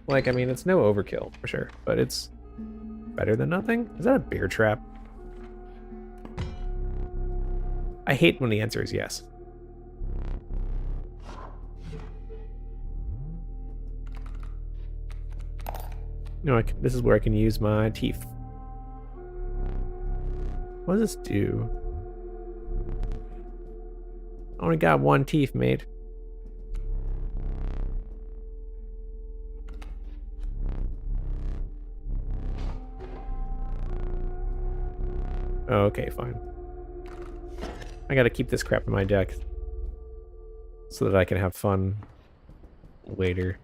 Like, I mean, it's no overkill for sure, but it's better than nothing. Is that a bear trap? I hate when the answer is yes. No, this is where I can use my teeth. What does this do? I only got 1 teeth, mate. Oh, okay, fine. I gotta keep this crap in my deck so that I can have fun later.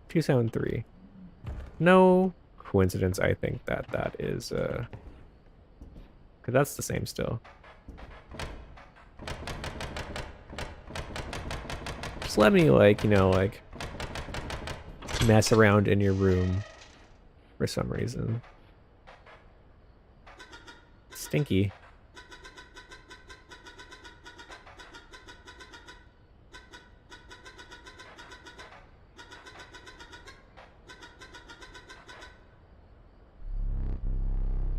273. No coincidence, I think that is, because that's the same still. Just let me, like, you know, like, mess around in your room for some reason. Stinky.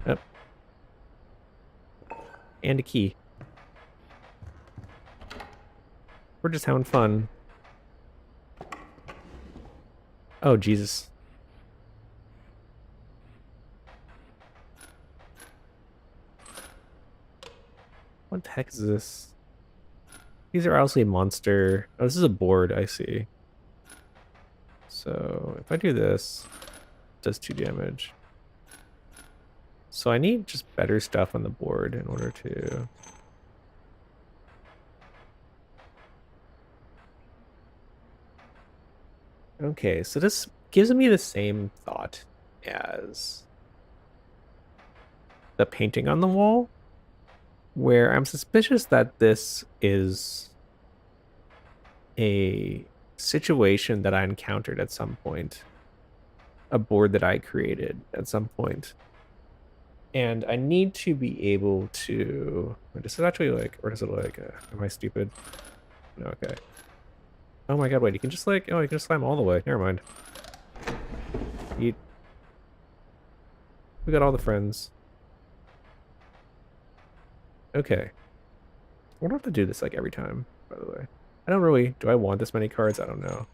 Yep, And a key. We're just having fun. Oh, Jesus. What the heck is this? These are obviously a monster. Oh, this is a board, I see. So if I do this, it does 2 damage. So I need just better stuff on the board in order to... Okay, so this gives me the same thought as the painting on the wall, where I'm suspicious that this is a situation that I encountered at some point, a board that I created at some point. And I need to be able to... Does it actually like, or does it like, am I stupid? No, okay. Oh my god, wait, you can just like, oh, you can just climb all the way. Never mind. Eat. We got all the friends. Okay. I wonder if to do this like every time, by the way. I don't really, do I want this many cards? I don't know.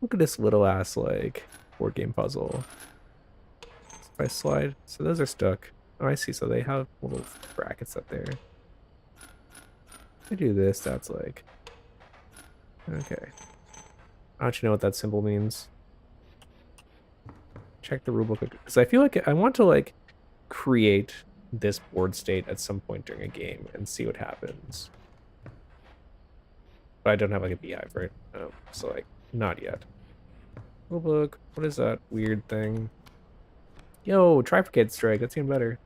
Look at this little ass like board game puzzle. If I slide, so those are stuck. Oh, I see, so they have little brackets up there. If I do this, that's like, okay. I don't you know what that symbol means. Check the rulebook, because I feel like I want to like create this board state at some point during a game and see what happens. But I don't have like a beehive, right? So like, not yet. Rulebook, what is that weird thing? Yo, trifurcate strike, that's even better.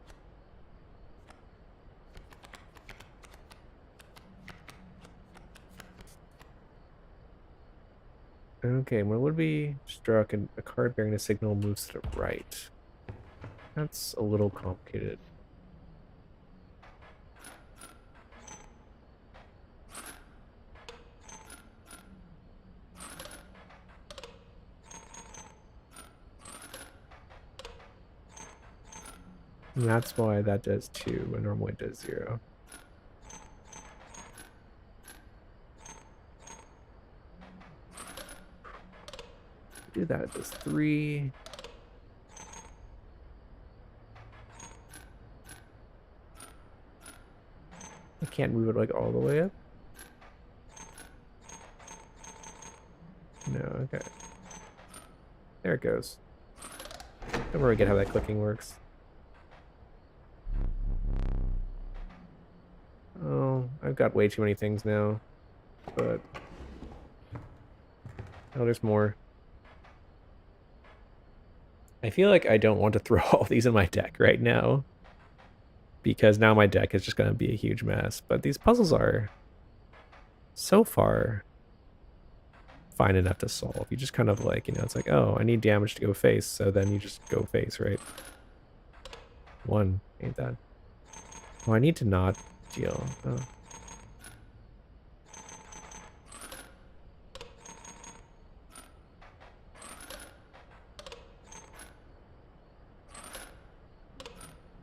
Okay, when it would be struck and a card bearing a signal moves to the right. That's a little complicated. And that's why that does 2 and normally it does 0. Do that, it does 3. I can't move it like all the way up. No, okay. There it goes. Don't really get how that clicking works. Oh, I've got way too many things now. But... oh, there's more. I feel like I don't want to throw all these in my deck right now, because now my deck is just going to be a huge mess. But these puzzles are, so far, fine enough to solve. You just kind of like, you know, it's like, oh, I need damage to go face, so then you just go face, right? 1, ain't that? Oh, I need to not deal. Oh.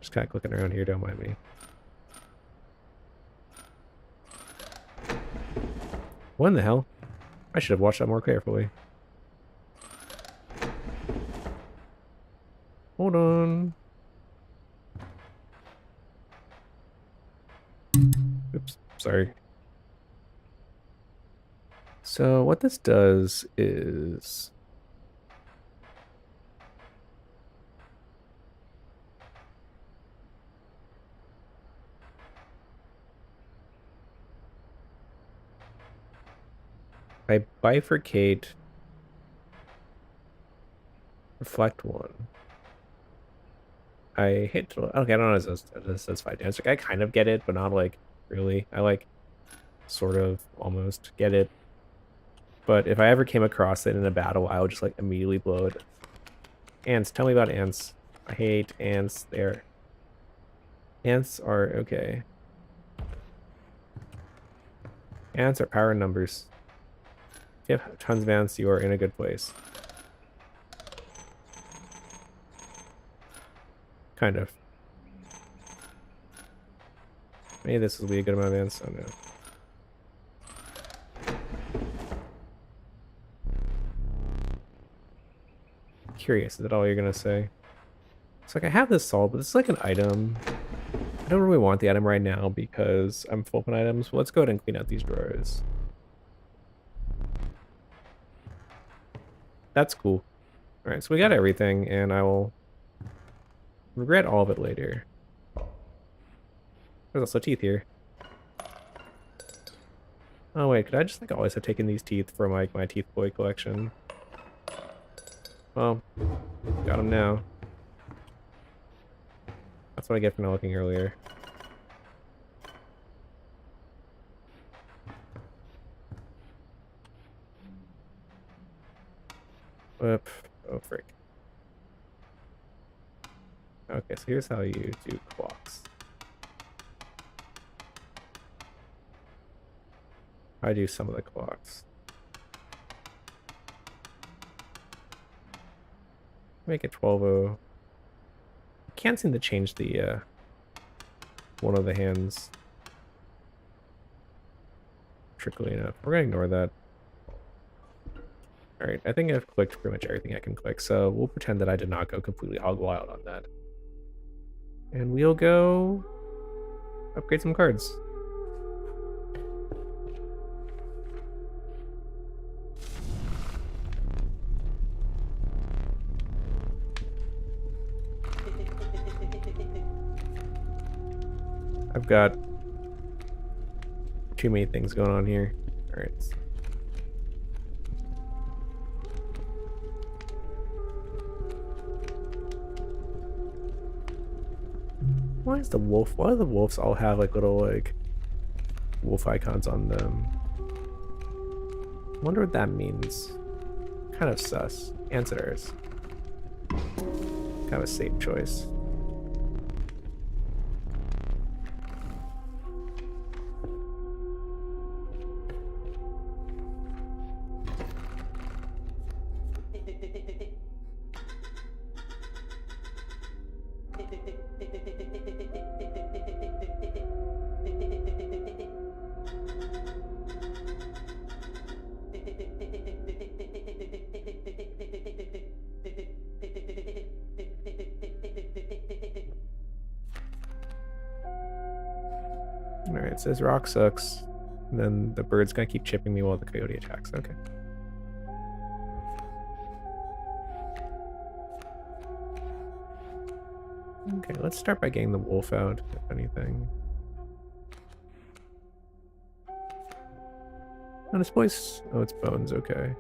Just kind of clicking around here, don't mind me. What in the hell? I should have watched that more carefully. Hold on. Oops, sorry. So what this does is... I bifurcate, reflect 1. I hit, okay, I don't know if that's 5 damage. Like, I kind of get it, but not like really. I like sort of almost get it. But if I ever came across it in a battle, I would just like immediately blow it. Ants, tell me about ants. I hate ants. Ants are okay. Ants are power in numbers. If you have tons of ants, you are in a good place. Kind of. Maybe this will be a good amount of ants. Oh no. Curious, is that all you're gonna say? It's like I have this solved, but it's like an item. I don't really want the item right now because I'm full on items. Well, let's go ahead and clean out these drawers. That's cool. Alright, so we got everything, and I will regret all of it later. There's also teeth here. Oh wait, could I just like always have taken these teeth from like my teeth boy collection? Well, got them now. That's what I get for not looking earlier. Whoop. Oh, frick. Okay, so here's how you do clocks. I do some of the clocks. Make it 12-0. Can't seem to change the one of the hands. Trickily enough. We're gonna ignore that. Alright, I think I've clicked pretty much everything I can click, so we'll pretend that I did not go completely hog wild on that. And we'll go upgrade some cards. I've got too many things going on here. Alright. Why is the wolf? Why do the wolves all have like little like wolf icons on them? I wonder what that means. Kind of sus. Answers. Kind of a safe choice. Alright, it says rock sucks. And then the bird's gonna keep chipping me while the coyote attacks. Okay. Okay, let's start by getting the wolf out, if anything. Oh, this place. Oh, it's bones. Okay.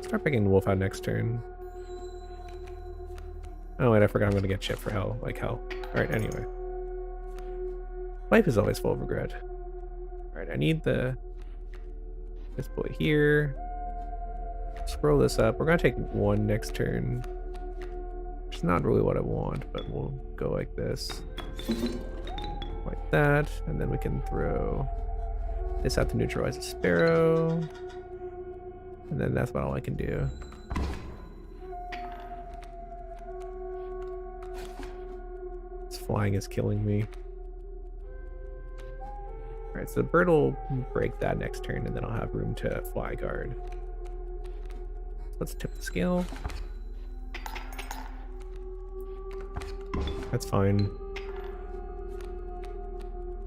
Start by getting the wolf out next turn. Oh, wait, I forgot I'm gonna get chip for hell. Like hell. Alright, anyway. Life is always full of regret. Alright, I need this boy here. Scroll this up. We're gonna take one next turn. Which is not really what I want, but we'll go like this. Like that. And then we can throw this out to neutralize a sparrow. And then that's about all I can do. This flying is killing me. Alright, so the bird will break that next turn, and then I'll have room to fly guard. Let's tip the scale. That's fine.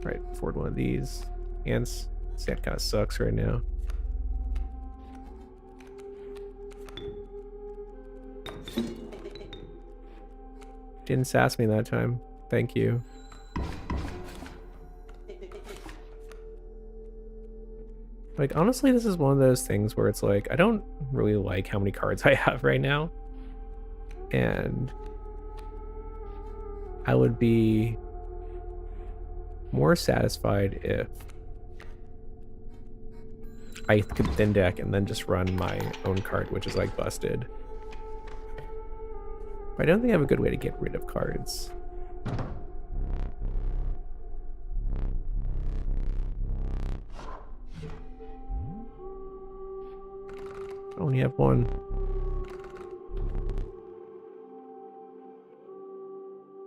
Alright, afford one of these. Ants. That kind of sucks right now. Didn't sass me that time. Thank you. Like, honestly, this is one of those things where it's like, I don't really like how many cards I have right now. And I would be more satisfied if I could thin deck and then just run my own card, which is like busted. But I don't think I have a good way to get rid of cards. I only have one.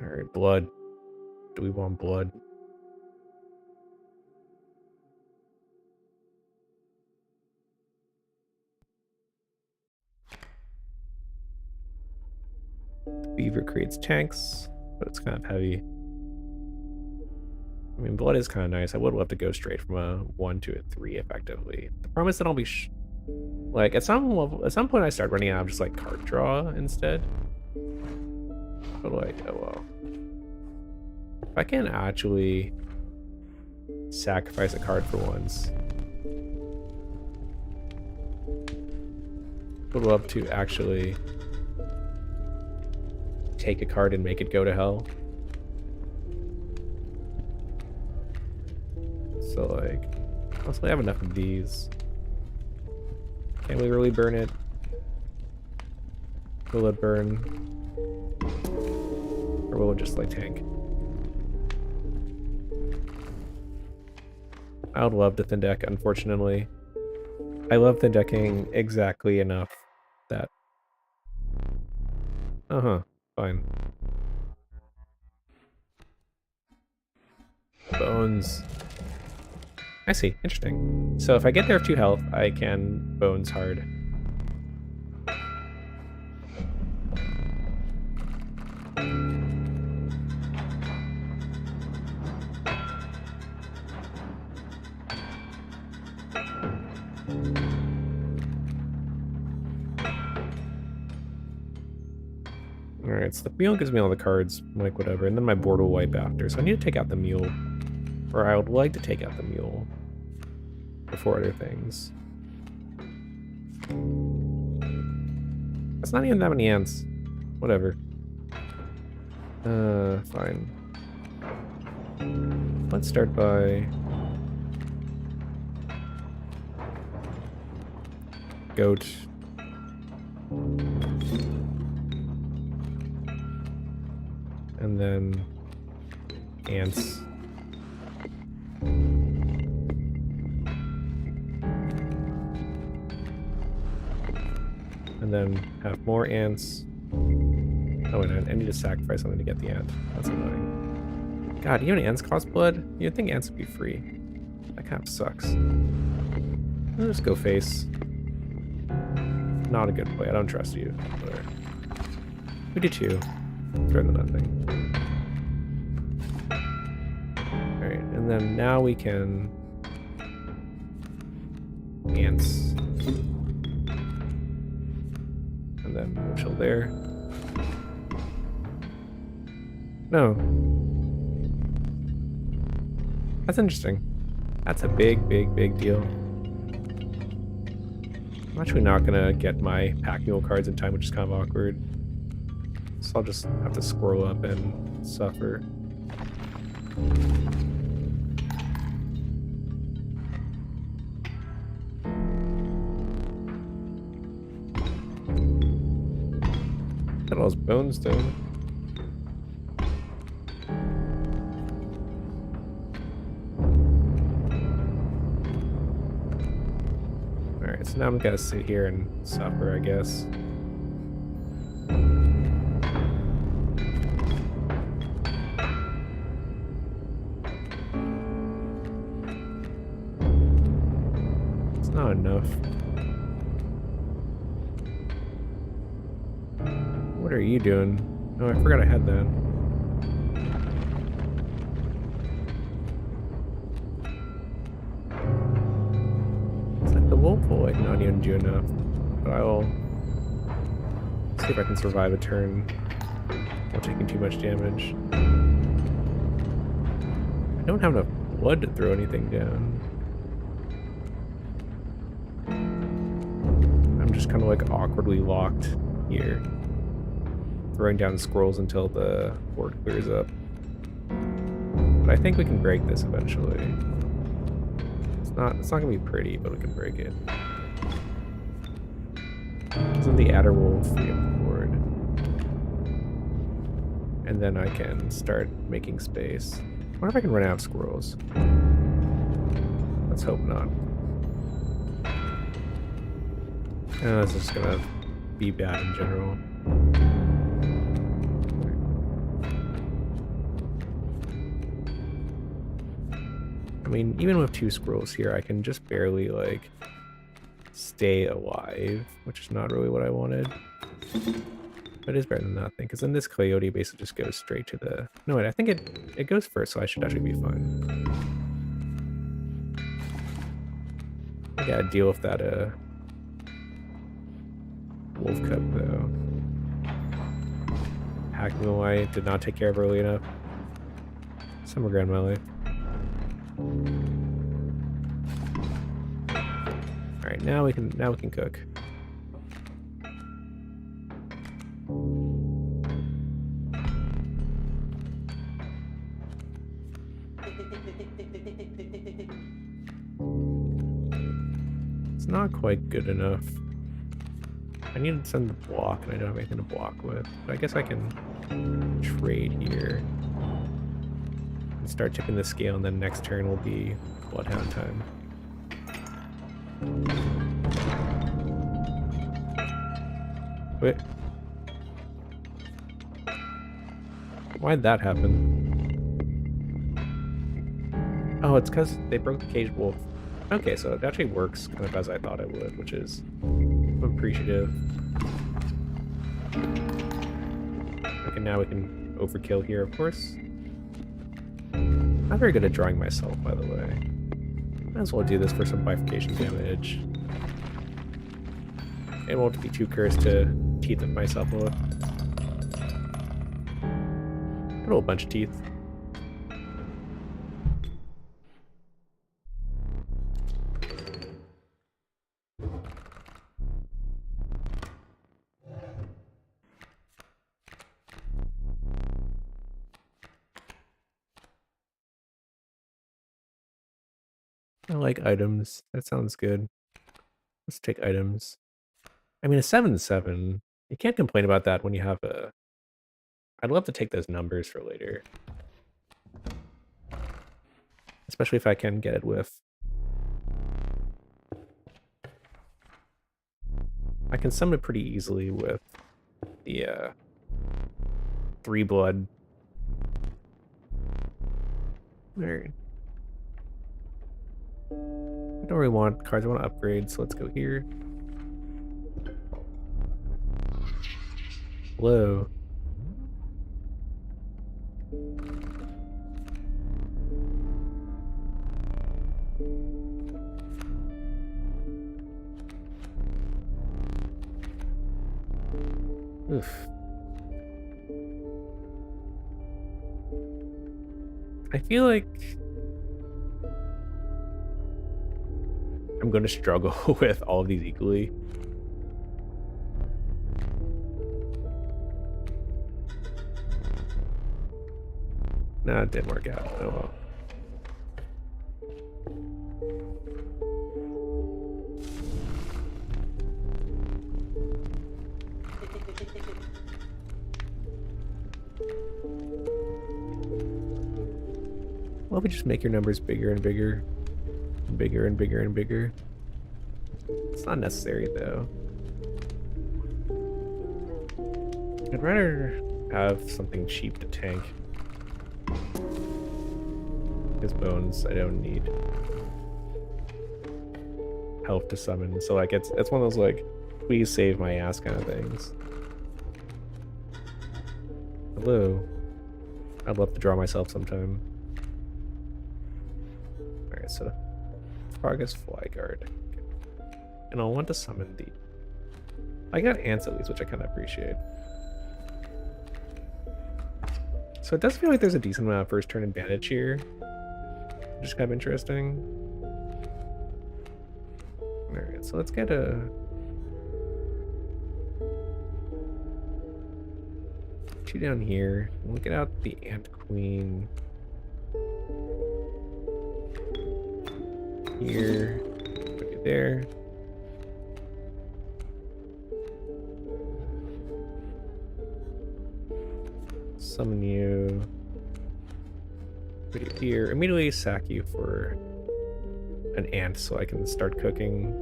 Alright, blood. Do we want blood? Beaver creates tanks, but it's kind of heavy. I mean, blood is kind of nice. I would love to go straight from a 1 to a 3 effectively. The problem is that I'll be like at some point I start running out of just like card draw instead. But like, oh well. If I can actually sacrifice a card for once, would love to actually take a card and make it go to hell. So like, honestly, I have enough of these. Can we really burn it? Will it burn? Or will it just like tank? I would love to thin deck, unfortunately. I love thin decking exactly enough that... fine. Bones. I see, interesting. So if I get there with 2 health, I can bones hard. Alright, so the mule gives me all the cards, like whatever, and then my board will wipe after. So I need to take out the mule. Or I would like to take out the mule before other things. That's not even that many ants. Whatever. Fine. Let's start by goat. And then ants. And then have more ants. Oh, and I need to sacrifice something to get the ant. That's annoying. God, even ants cost blood? You'd think ants would be free. That kind of sucks. I'll just go face. Not a good play. I don't trust you. Whatever. We do 2. Throw the nothing. Alright, and then now we can... ants. And then we'll chill there. No. That's interesting. That's a big, big, big deal. I'm actually not gonna get my pack mule cards in time, which is kind of awkward. So I'll just have to scroll up and suffer. Got all those bones though. Alright, so now I'm gonna sit here and suffer, I guess. It's not enough. What are you doing? Oh, I forgot I had that. It's like the wolf will like not even do enough. But I will see if I can survive a turn without taking too much damage. I don't have enough blood to throw anything down. I'm just kind of like awkwardly locked here, throwing down scrolls until the board clears up. But I think we can break this eventually. It's not gonna be pretty, but we can break it. So the adder will free up the board. And then I can start making space. I wonder if I can run out of squirrels. Let's hope not. This is just gonna be bad in general. I mean, even with 2 squirrels here, I can just barely, like, stay alive, which is not really what I wanted. But it is better than nothing, because then this coyote basically just goes straight to the... No, wait, I think it goes first, so I should actually be fine. I gotta deal with that wolf cub, though. Hacking away, did not take care of early enough. Some regret in my life. Alright, now we can cook. It's not quite good enough. I need to send the block, and I don't have anything to block with. But I guess I can trade here. And start tipping the scale, and then next turn will be Bloodhound time. Wait. Why'd that happen? Oh, it's because they broke the caged wolf. Okay, so it actually works kind of as I thought it would, which is appreciative. Okay, now we can overkill here, of course. Not very good at drawing myself, by the way. Might as well do this for some bifurcation damage. It won't be too cursed to teeth of myself with. A little bunch of teeth. I like items. That sounds good. Let's take items. I mean, a 7-7. You can't complain about that when you have a... I'd love to take those numbers for later. Especially if I can get it with... I can summon it pretty easily with the 3 blood. Alright. I don't really want cards I want to upgrade, so let's go here. Hello. Oof. I feel like I'm going to struggle with all of these equally. Nah, it didn't work out. Oh well. Why don't we just make your numbers bigger and bigger? And bigger and bigger and bigger. It's not necessary though. I'd rather have something cheap to tank. His bones I don't need. Health to summon. So like it's one of those like please save my ass kind of things. Hello. I'd love to draw myself sometime. Alright, so Progress Fly Guard. And I'll want to summon the... I got ants at least, which I kind of appreciate. So it does feel like there's a decent amount of first turn advantage here. Which is kind of interesting. Alright, so let's get a... two down here. We'll get out the Ant Queen. Here. Put you there. Summon you. Put you here. Immediately sack you for an ant so I can start cooking.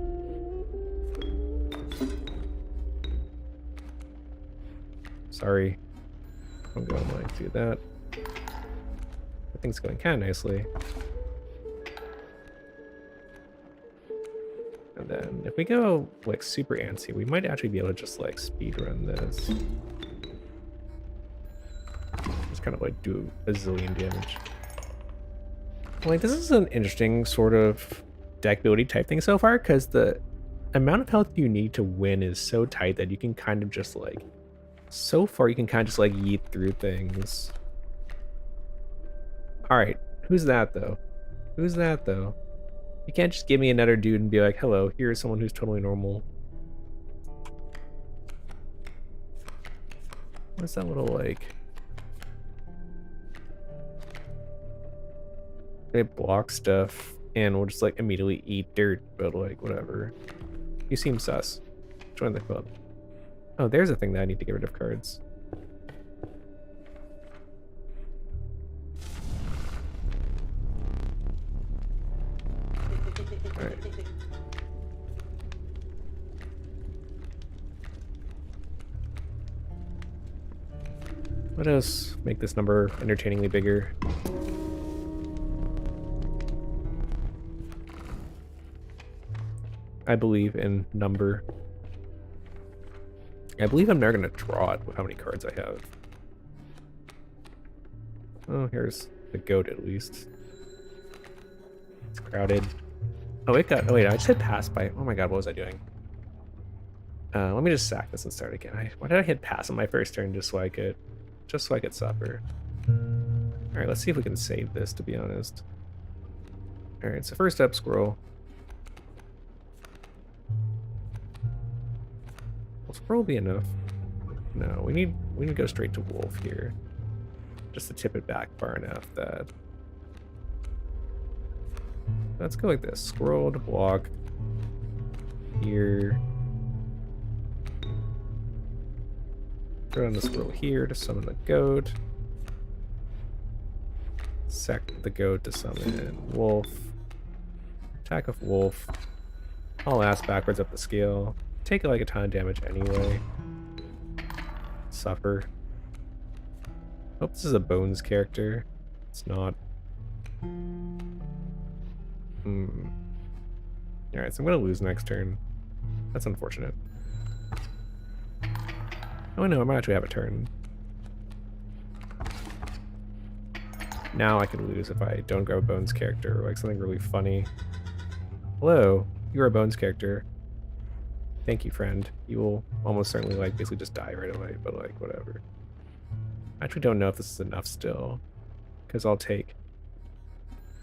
Sorry. I'm going to like do that. Everything's going kind of nicely. And then if we go like super antsy, we might actually be able to just like speed run this. just kind of like do a zillion damage. Like, this is an interesting sort of deck ability type thing so far, because the amount of health you need to win is so tight that you can kind of just like, so far you can kind of just like yeet through things. All right, who's that though? Who's that though? You can't just give me another dude and be like, hello, here's someone who's totally normal. What's that little like? They block stuff and we'll just like immediately eat dirt, but like whatever. You seem sus. Join the club. Oh, there's a thing that I need to get rid of cards. Alright. Let us make this number entertainingly bigger. I believe in number. I believe I'm never going to draw it with how many cards I have. Oh, here's the goat at least. It's crowded. Oh, it got... Oh, wait, I just hit pass by... Oh my god, what was I doing? Let me just sack this and start again. Why did I hit pass on my first turn just so I could suffer? Alright, let's see if we can save this, to be honest. Alright, so first up, squirrel. Will squirrel be enough? No, we need to go straight to wolf here. Just to tip it back far enough that... Let's go like this. Squirrel to block. Here. Throw in the squirrel here to summon the goat. Sack the goat to summon wolf. Attack of wolf. Haul ass backwards up the scale. Take like a ton of damage anyway. Suffer. Hope this is a bones character. It's not. Alright, so I'm gonna lose next turn. That's unfortunate. Oh no, I might actually have a turn. Now I can lose if I don't grab a bones character or like something really funny. Hello, you're a bones character. Thank you, friend. You will almost certainly like basically just die right away, but like whatever. I actually don't know if this is enough still, because I'll take...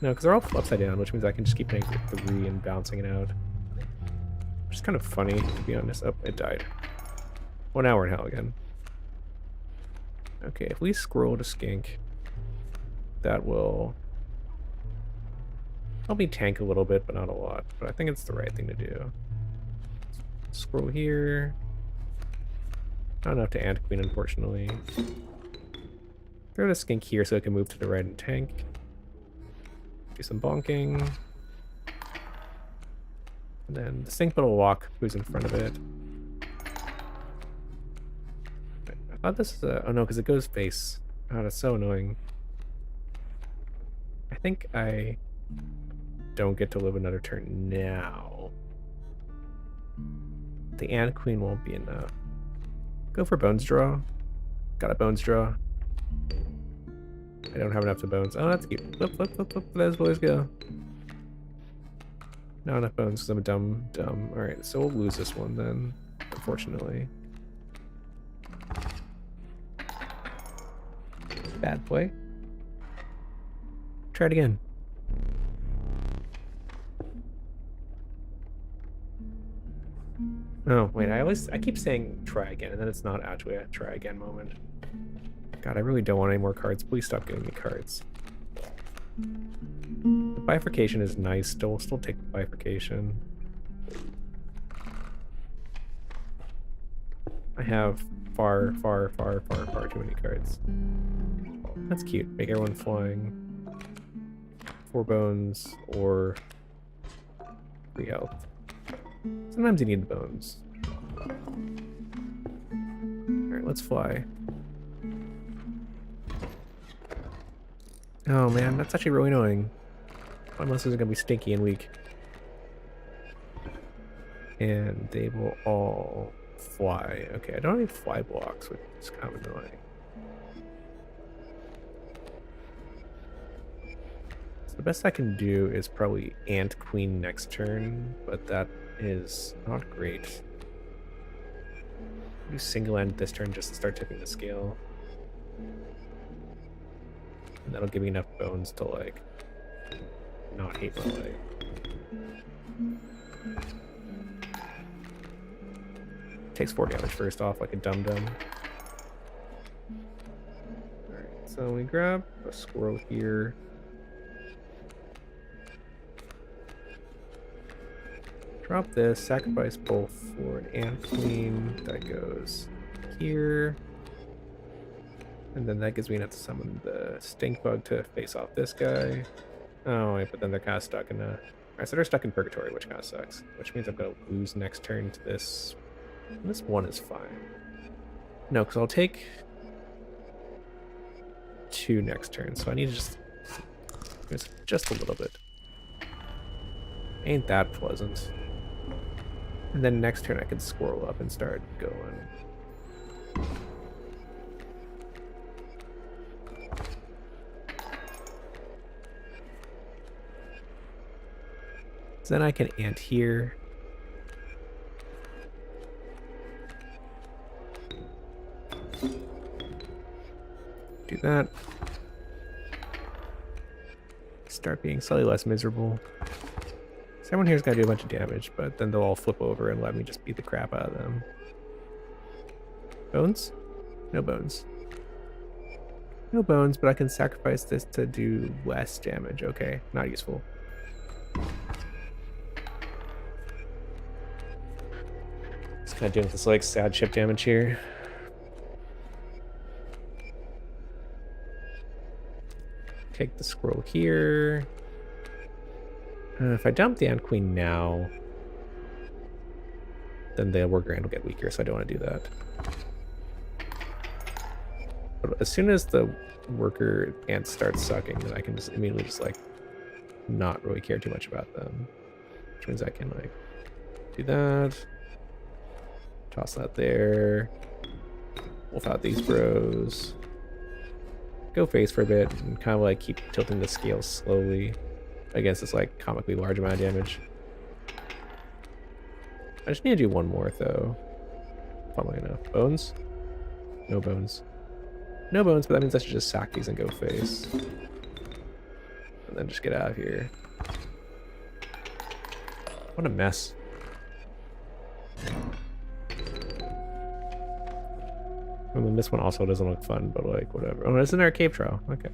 No, because they're all upside down, which means I can just keep paying for 3 and bouncing it out. Which is kind of funny, to be honest. Oh, it died. Well, now we're in hell again. Okay, if we scroll to skink, that will help me tank a little bit, but not a lot. But I think it's the right thing to do. Scroll here. Not enough to Ant Queen, unfortunately. Throw the skink here so it can move to the right and tank. Do some bonking. And then the stink will walk who's in front of it. I thought this is a... Oh no, because it goes face. Oh, that's so annoying. I think I don't get to live another turn now. The Ant Queen won't be enough. Go for Bones Draw. Got a Bones Draw. I don't have enough to bones. Oh, that's cute. Flip, flip, flip, flip. Those boys go. Not enough bones because I'm a dumb. Alright, so we'll lose this one then, unfortunately. Bad play. Try it again. Oh, wait, I keep saying try again, and then it's not actually a try again moment. God, I really don't want any more cards. Please stop giving me cards. The bifurcation is nice. We'll still take the bifurcation. I have far too many cards. That's cute. Make everyone flying. 4 bones or 3 health. Sometimes you need the bones. Alright, let's fly. Oh man, that's actually really annoying. My monsters are gonna be stinky and weak. And they will all fly. Okay, I don't have any fly blocks, which is kind of annoying. the best I can do is probably Ant Queen next turn, but that is not great. Do single Ant this turn just to start tipping the scale. And that'll give me enough bones to like not hate my life. Takes 4 damage first off like a dum-dum. Alright, so we grab a squirrel here. Drop this, sacrifice both for an Ant Queen. That goes here. And then that gives me enough to summon the Stink Bug to face off this guy. Oh, wait, but then they're kind of stuck in a... Alright, so they're stuck in Purgatory, which kind of sucks. Which means I'm going to lose next turn to this. And this one is fine. No, because I'll take 2 next turn, so I need to just a little bit. Ain't that pleasant. And then next turn I can squirrel up and start going. So then I can Ant here. Do that. Start being slightly less miserable. Someone here's gotta do a bunch of damage, but then they'll all flip over and let me just beat the crap out of them. Bones? No bones. No bones, but I can sacrifice this to do less damage. Okay, not useful. Just kind of doing this like sad chip damage here. Take the scroll here. If I dump the Ant Queen now, then the worker ant will get weaker, so I don't want to do that. But as soon as the worker ant starts sucking, then I can just immediately just like not really care too much about them. Which means I can like do that. Toss that there. Wolf out these bros. Go face for a bit and kind of like keep tilting the scale slowly against this like comically large amount of damage. I just need to do one more though. Funnily enough. Bones? No bones. No bones, but that means I should just sack these and go face. And then just get out of here. What a mess. And then this one also doesn't look fun, but like whatever. Oh, it's an cave trial. Okay.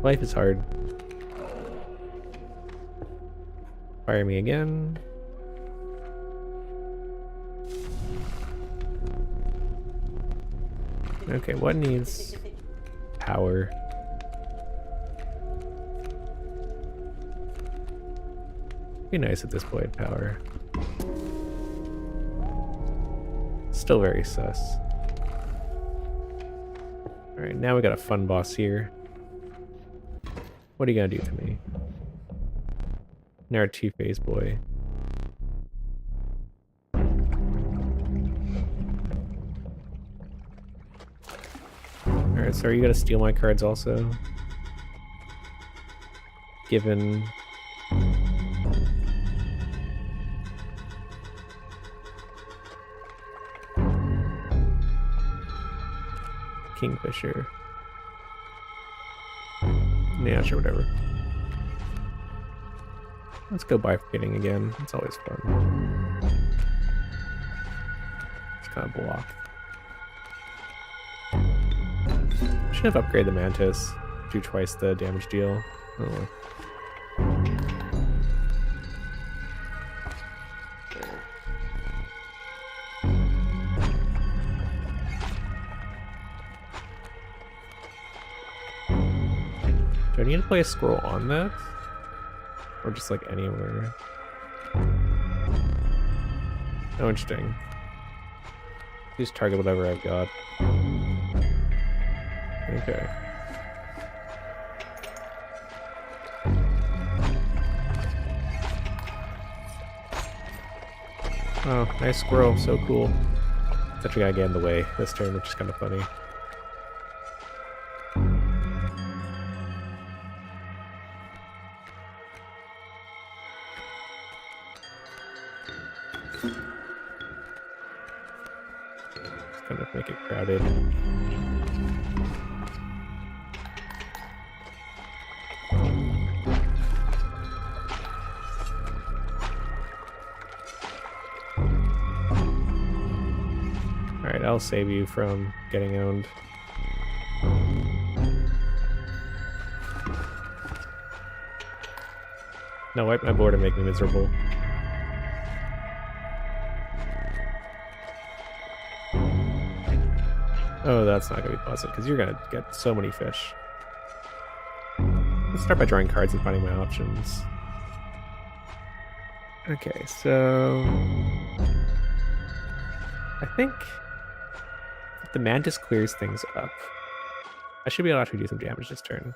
Life is hard. Fire me again. Okay, what needs power? Be nice at this point, power. Still very sus. Alright, now we got a fun boss here. What are you gonna do to me? Now our two-phase boy. Alright, so are you gonna steal my cards also? Given... Kingfisher. Yeah, sure, whatever. Let's go bifurcating again. It's always fun. Just kind of block. Should have upgraded the Mantis. Do twice the damage deal. Oh. Do I need to play a scroll on that? Or just like anywhere? Oh, interesting. Just target whatever I've got. Okay. Oh, nice squirrel. So cool. Such a guy get in the way this turn, which is kind of funny. Just kind of make it crowded. Alright, I'll save you from getting owned. No, wipe my board and make me miserable. Oh, that's not gonna be pleasant, because you're gonna get so many fish. Let's start by drawing cards and finding my options. Okay, so... I think if the Mantis clears things up, I should be able to actually do some damage this turn.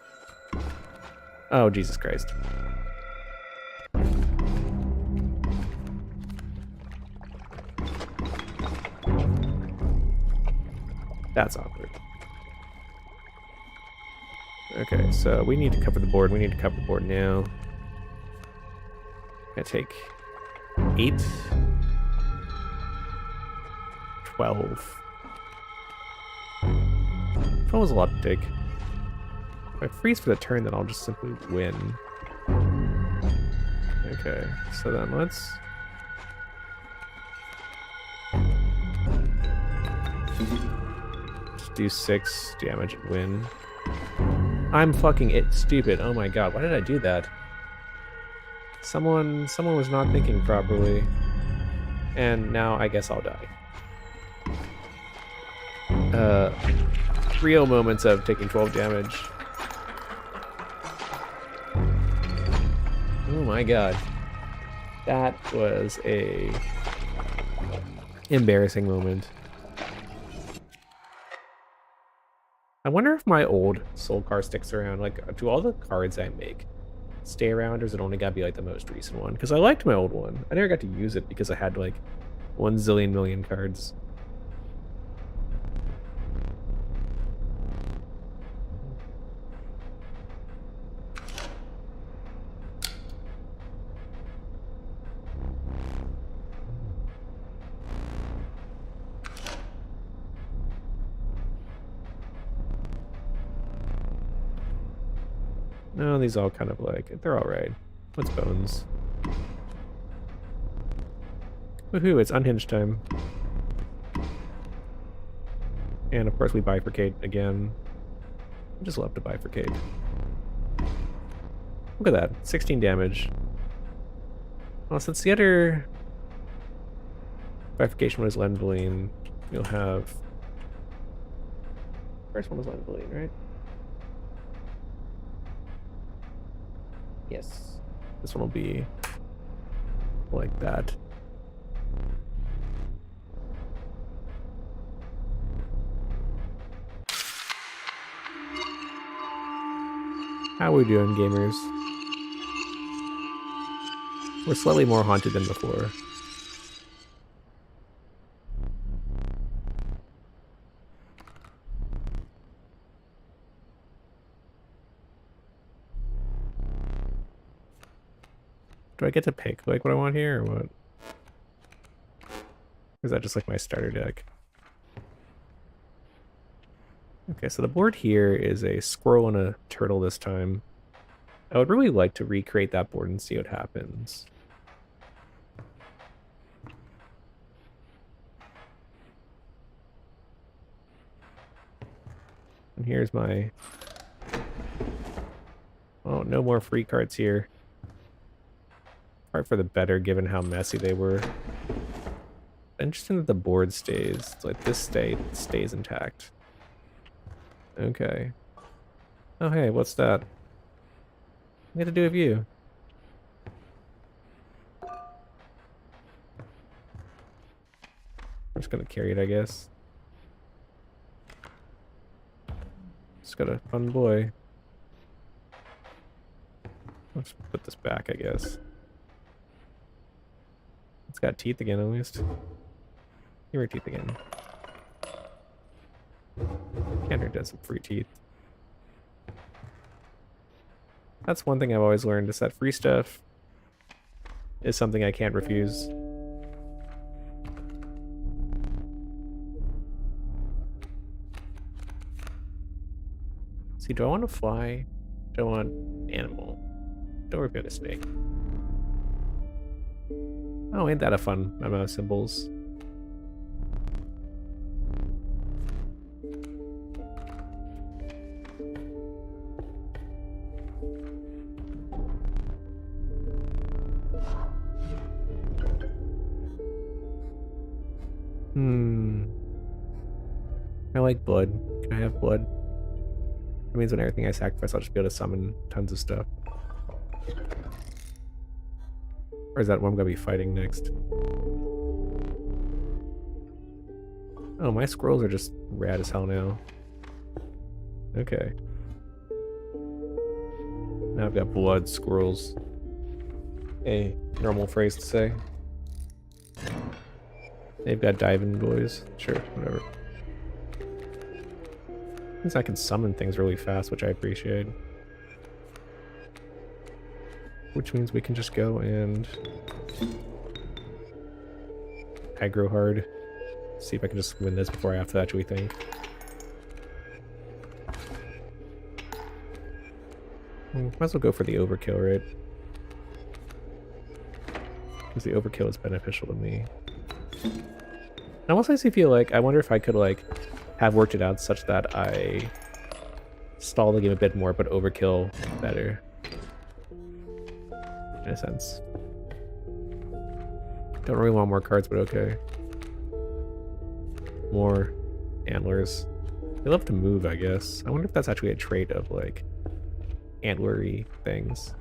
Oh, Jesus Christ. That's awkward. Okay, so we need to cover the board. We need to cover the board now. I take 8, 12. 12 is a lot to take. If I freeze for the turn, then I'll just simply win. Okay, so then let's... just do 6 damage and win. I'm fucking stupid. Oh my god, why did I do that? Someone was not thinking properly. And now I guess I'll die. Real moments of taking 12 damage. Oh my god. That was a embarrassing moment. I wonder if my old soul card sticks around. Like, do all the cards I make stay around, or is it only gotta be like the most recent one? Because I liked my old one. I never got to use it because I had like 1 zillion million cards. No, these all kind of like, they're alright. What's bones? Woohoo, it's unhinged time. And of course we bifurcate again. I just love to bifurcate. Look at that, 16 damage. Well, since the other bifurcation was Lenvaline, you'll have... First one was Lenvaline, right? Yes. This one will be like that. How we doing, gamers? We're slightly more haunted than before. Do I get to pick like what I want here or what? Or is that just like my starter deck? Okay, so the board here is a squirrel and a turtle this time. I would really like to recreate that board and see what happens. And here's my... Oh, no more free cards here. Part for the better, given how messy they were. Interesting that the board stays. It's like this stays intact. Okay. Oh, hey, what's that? What got to do with you? I'm just gonna carry it, I guess. Just got a fun boy. Let's put this back, I guess. It's got teeth again, at least. Here are teeth again. Canter does some free teeth. That's one thing I've always learned, is that free stuff is something I can't refuse. See, do I want to fly? Do I want animal? Don't worry about a snake. Oh, ain't that a fun amount of symbols? I like blood. Can I have blood? That means when everything I sacrifice, I'll just be able to summon tons of stuff. Or is that what I'm gonna be fighting next? Oh, my scrolls are just rad as hell now. Okay. Now I've got blood scrolls. A normal phrase to say. They've got diving boys. Sure, whatever. Means I can summon things really fast, which I appreciate. Which means we can just go and aggro hard. See if I can just win this before I have to actually think. Might as well go for the overkill, right? Because the overkill is beneficial to me. I also feel like, I wonder if I could like have worked it out such that I stall the game a bit more, but overkill better. In a sense. Don't really want more cards, but okay. More antlers. They love to move, I guess. I wonder if that's actually a trait of like antlery things.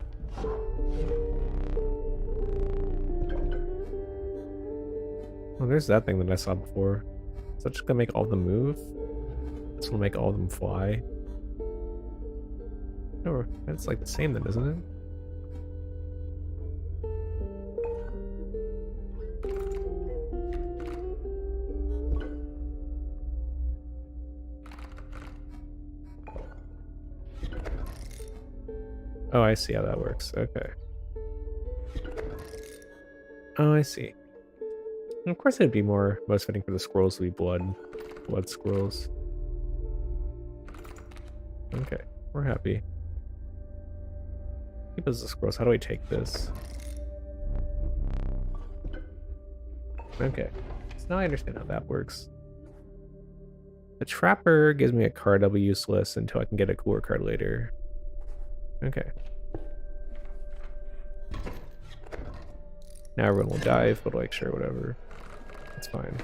Oh, there's that thing that I saw before. Is that just gonna make all of them move? This will make all of them fly. Oh, that's like the same then, isn't it? Oh, I see how that works. Okay. Oh, I see. And of course it'd be more most fitting for the scrolls to be blood scrolls. Okay, we're happy. Keep us the scrolls. How do I take this? Okay, so now I understand how that works. The Trapper gives me a card that'll be useless until I can get a cooler card later. Okay. Now everyone will dive, but like, sure, whatever. That's fine.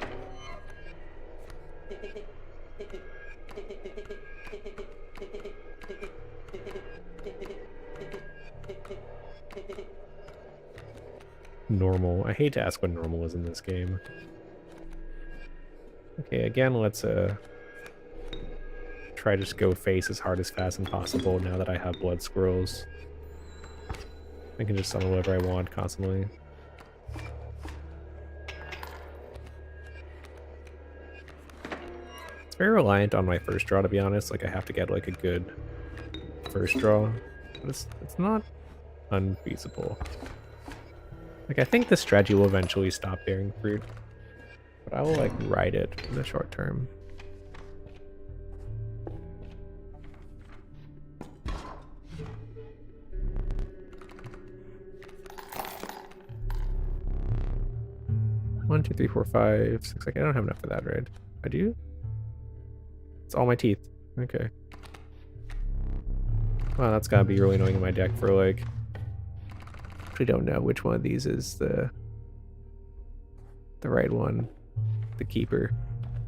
Normal. I hate to ask what normal is in this game. Okay, again, let's try to just go face as hard as fast as possible now that I have blood scrolls. I can just summon whatever I want constantly. It's very reliant on my first draw, to be honest. Like, I have to get like a good first draw, but it's not unfeasible. Like, I think this strategy will eventually stop bearing fruit, but I will like ride it in the short term. One, two, three, four, five, six. Like, I don't have enough for that, right? I do? It's all my teeth. Okay. Wow, that's gotta be really annoying in my deck for like... I don't know which one of these is the right one. The keeper.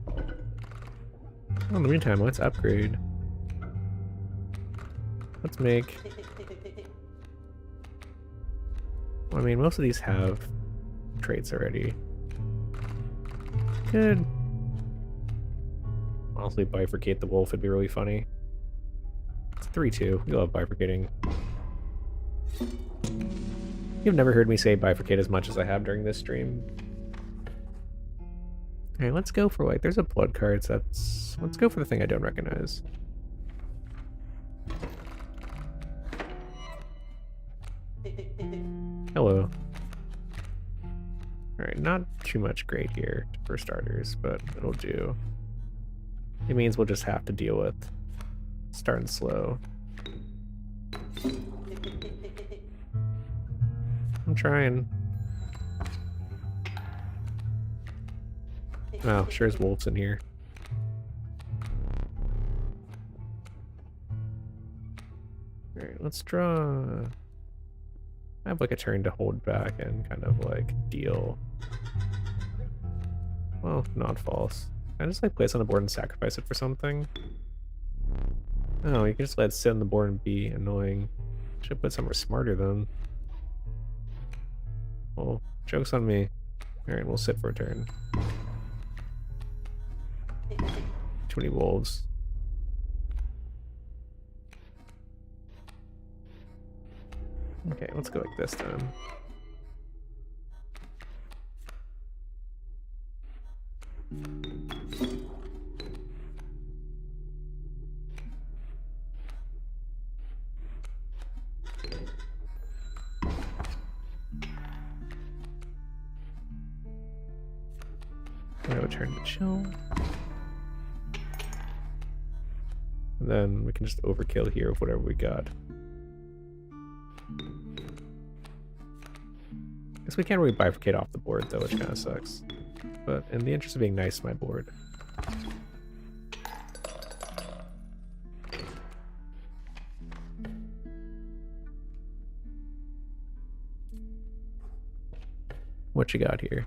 Well, in the meantime, let's upgrade. Let's make... Well, I mean, most of these have traits already. Could honestly bifurcate the wolf, it'd be really funny. It's 3-2. We love bifurcating. You've never heard me say bifurcate as much as I have during this stream. Okay, let's go for like, there's a blood card, so let's go for the thing I don't recognize. Hello. Alright, not too much great here for starters, but it'll do. It means we'll just have to deal with starting slow. I'm trying. Oh, sure as wolves in here. Alright, let's draw. I have like a turn to hold back and kind of like deal. Well, not false. I just like place on the board and sacrifice it for something. Oh, you can just let it sit on the board and be annoying. Should put somewhere smarter then. Well, joke's on me. Alright, we'll sit for a turn. Too many wolves. Okay, let's go like this then. I have a turn to chill. And then we can just overkill here with whatever we got. Guess we can't really bifurcate off the board though, which kind of sucks. But in the interest of being nice to my board. What you got here?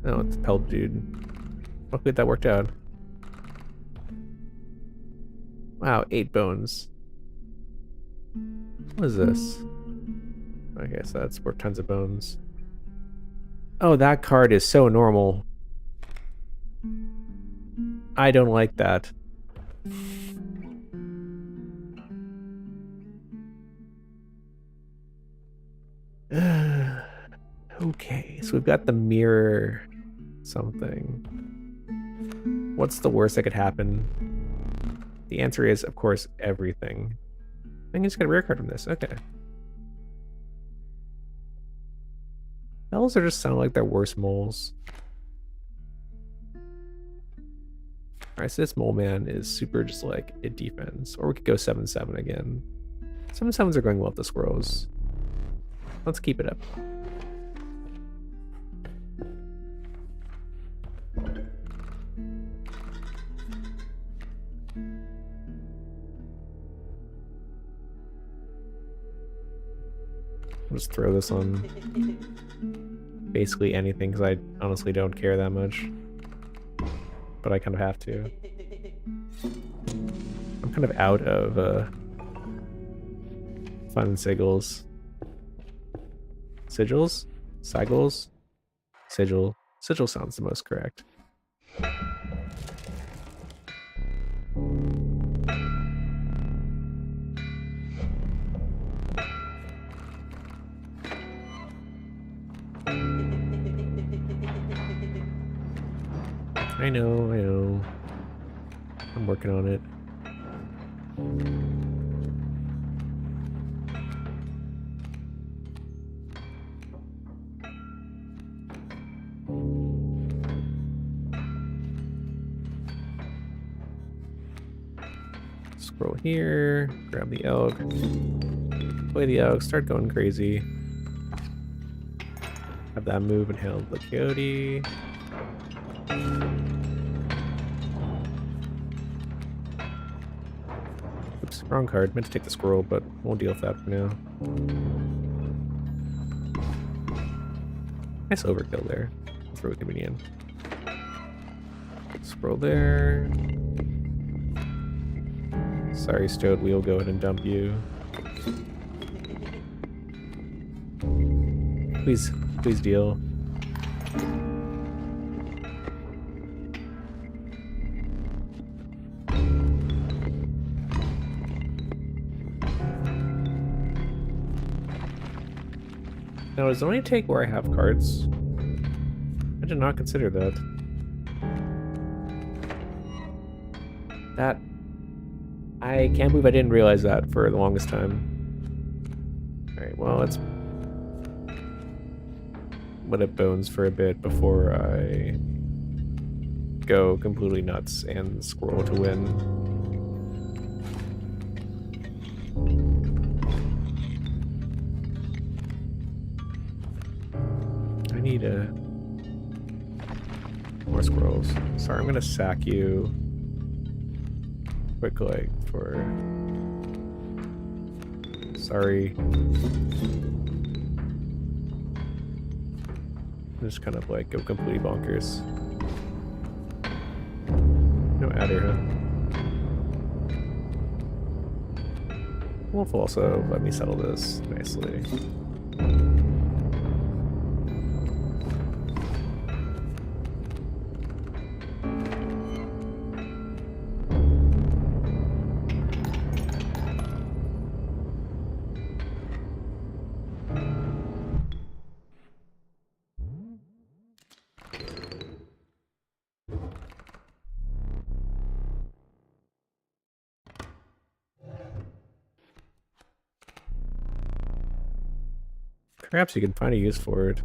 Oh, it's a pelt dude. Luckily that worked out. Wow, 8 bones. What is this? Okay, so that's worth tons of bones. Oh, that card is so normal. I don't like that. Okay, so we've got the mirror something. What's the worst that could happen? The answer is, of course, everything. I think I just got a rare card from this. Okay. Bells are just sound like their worst moles. Alright, so this mole man is super just like it defense. Or we could go 7-7 again. 7-7s are going well with the squirrels. Let's keep it up. I'll just throw this on basically anything because I honestly don't care that much. But I kind of have to. I'm kind of out of fun sigils. Sigils? Sigils? Sigil. Sigil sounds the most correct. I know. I'm working on it. Scroll here, grab the elk, play the elk, start going crazy. Have that move and handle the coyote. Oops, wrong card. Meant to take the squirrel, but we'll deal with that for now. Nice overkill there. That's really convenient. Scroll there. Sorry, Stowed, we'll go ahead and dump you. Please deal. Now, does it only take where I have cards? I did not consider that. I can't believe I didn't realize that for the longest time. Alright, well, let's let it bones for a bit before I go completely nuts and scroll to win. I need more scrolls. Sorry, I'm gonna sack you quickly for... Sorry. Just kind of like go completely bonkers. No adder, huh? Wolf will also let me settle this nicely. Perhaps you can find a use for it.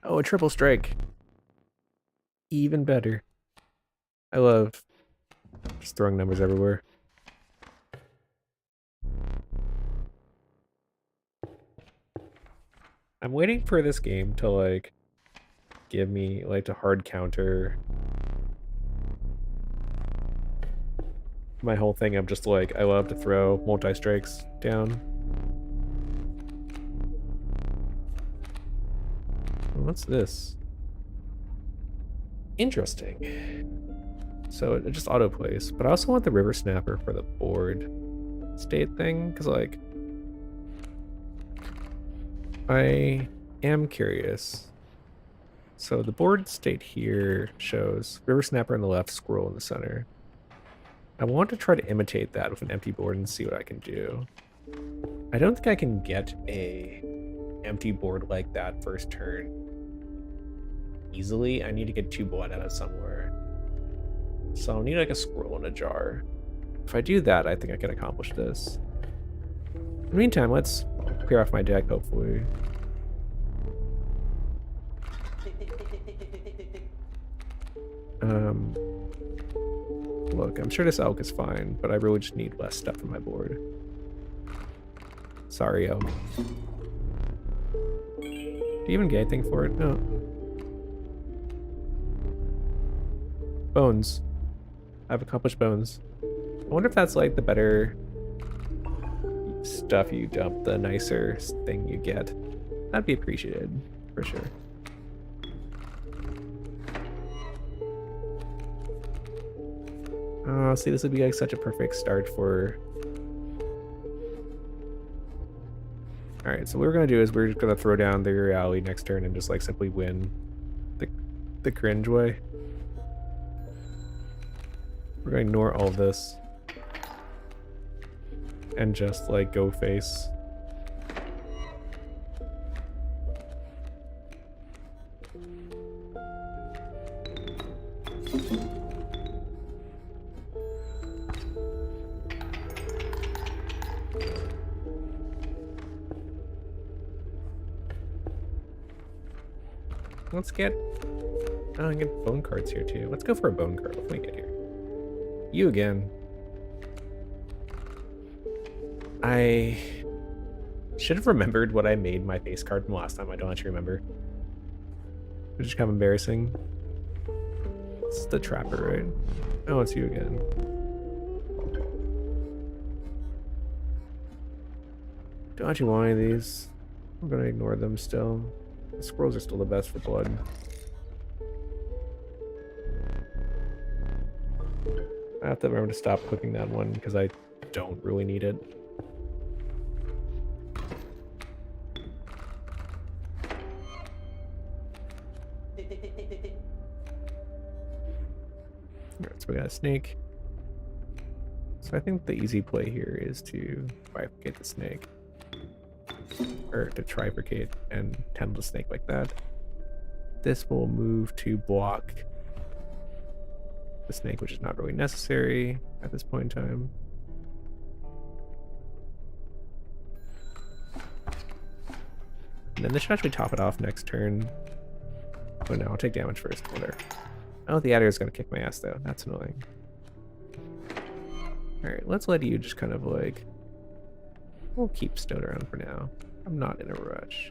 Oh, a triple strike. Even better. I love just throwing numbers everywhere. I'm waiting for this game to like give me like a hard counter my whole thing. I'm just like, I love to throw multi-strikes down. What's this? Interesting. So it just auto-plays, but I also want the River Snapper for the board state thing, because like, I am curious. So the board state here shows River Snapper in the left, Squirrel in the center. I want to try to imitate that with an empty board and see what I can do. I don't think I can get a empty board like that first turn easily. I need to get 2 bananas somewhere. So I'll need like a squirrel in a jar. If I do that, I think I can accomplish this. In the meantime, let's clear off my deck, hopefully. Look, I'm sure this elk is fine, but I really just need less stuff on my board. Sorry, elk. Do you even get anything for it? No. Bones. I've accomplished bones. I wonder if that's like the better stuff you dump, the nicer thing you get. That'd be appreciated, for sure. See, this would be like such a perfect start for... Alright, so what we're gonna do is we're just gonna throw down the reality next turn and just like simply win the cringe way. We're gonna ignore all of this and just like go face. Let's get... Oh, I get bone cards here too. Let's go for a bone card. What do we get here? You again. I should have remembered what I made my face card from last time. I don't actually remember. It's just kind of embarrassing. It's the trapper, right? Oh, it's you again. Don't actually want any of these. I'm gonna ignore them still. The squirrels are still the best for blood. I have to remember to stop cooking that one because I don't really need it. Alright, so we got a snake. So I think the easy play here is to bifurcate the snake. or to trifurcate and handle the snake like that. This will move to block the snake, which is not really necessary at this point in time. And then this should actually top it off next turn. Oh no, I'll take damage first. Whatever. Oh, the adder is going to kick my ass though. That's annoying. Alright, let's let you just kind of like... We'll keep Stone around for now. I'm not in a rush.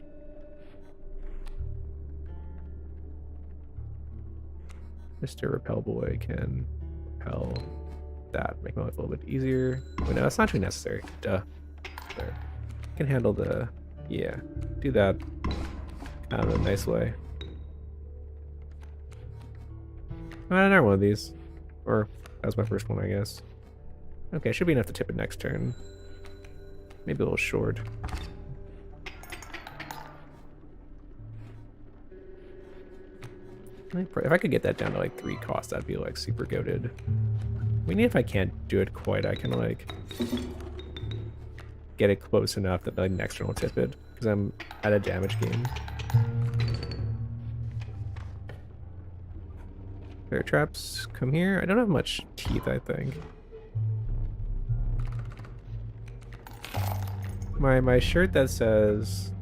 Mr. Repel Boy can repel that, make my life a little bit easier. Oh no, that's not too necessary. Duh. There. Can handle the... Yeah, do that kind of in a nice way. Another one of these. Or, that was my first one, I guess. Okay, should be enough to tip it next turn. Maybe a little short. If I could get that down to like 3 cost, that'd be like super goated. I mean, if I can't do it quite, I can like get it close enough that like next turn will tip it, because I'm at a damage game. Bear traps, come here. I don't have much teeth, I think. My shirt that says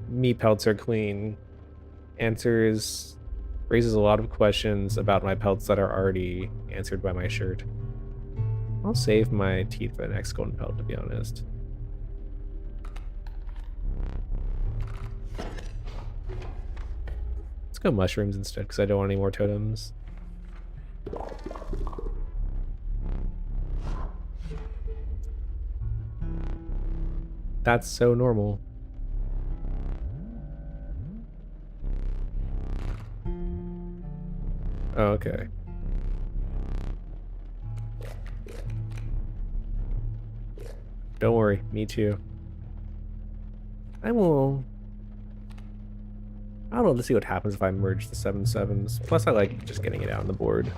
"Me pelts are clean" raises a lot of questions about my pelts that are already answered by my shirt. I'll save my teeth for the next golden pelt, to be honest. Let's go mushrooms instead, because I don't want any more totems. That's so normal. Oh, okay. Don't worry, me too. I'll let's see what happens if I merge the 7/7s. Plus I like just getting it out on the board.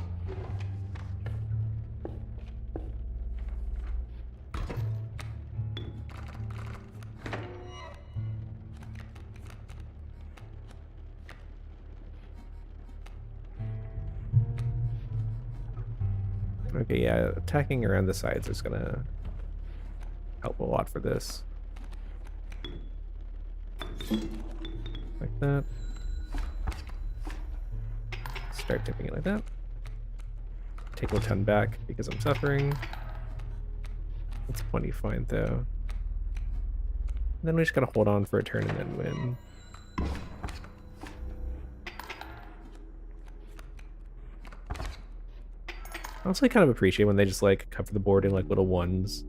Okay, yeah, attacking around the sides is gonna help a lot for this. Like that. Start tipping it like that. Take a 10 back because I'm suffering. That's plenty fine though. And then we just gotta hold on for a turn and then win. I also kind of appreciate when they just like cover the board in like little ones.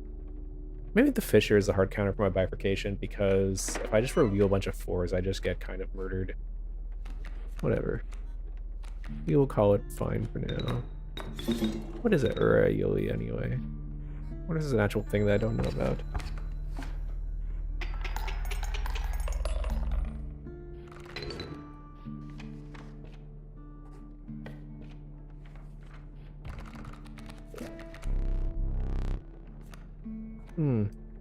Maybe the Fisher is a hard counter for my bifurcation, because if I just reveal a bunch of 4s, I just get kind of murdered. Whatever. We will call it fine for now. What is it? Or a Yoli anyway? What is an actual thing that I don't know about?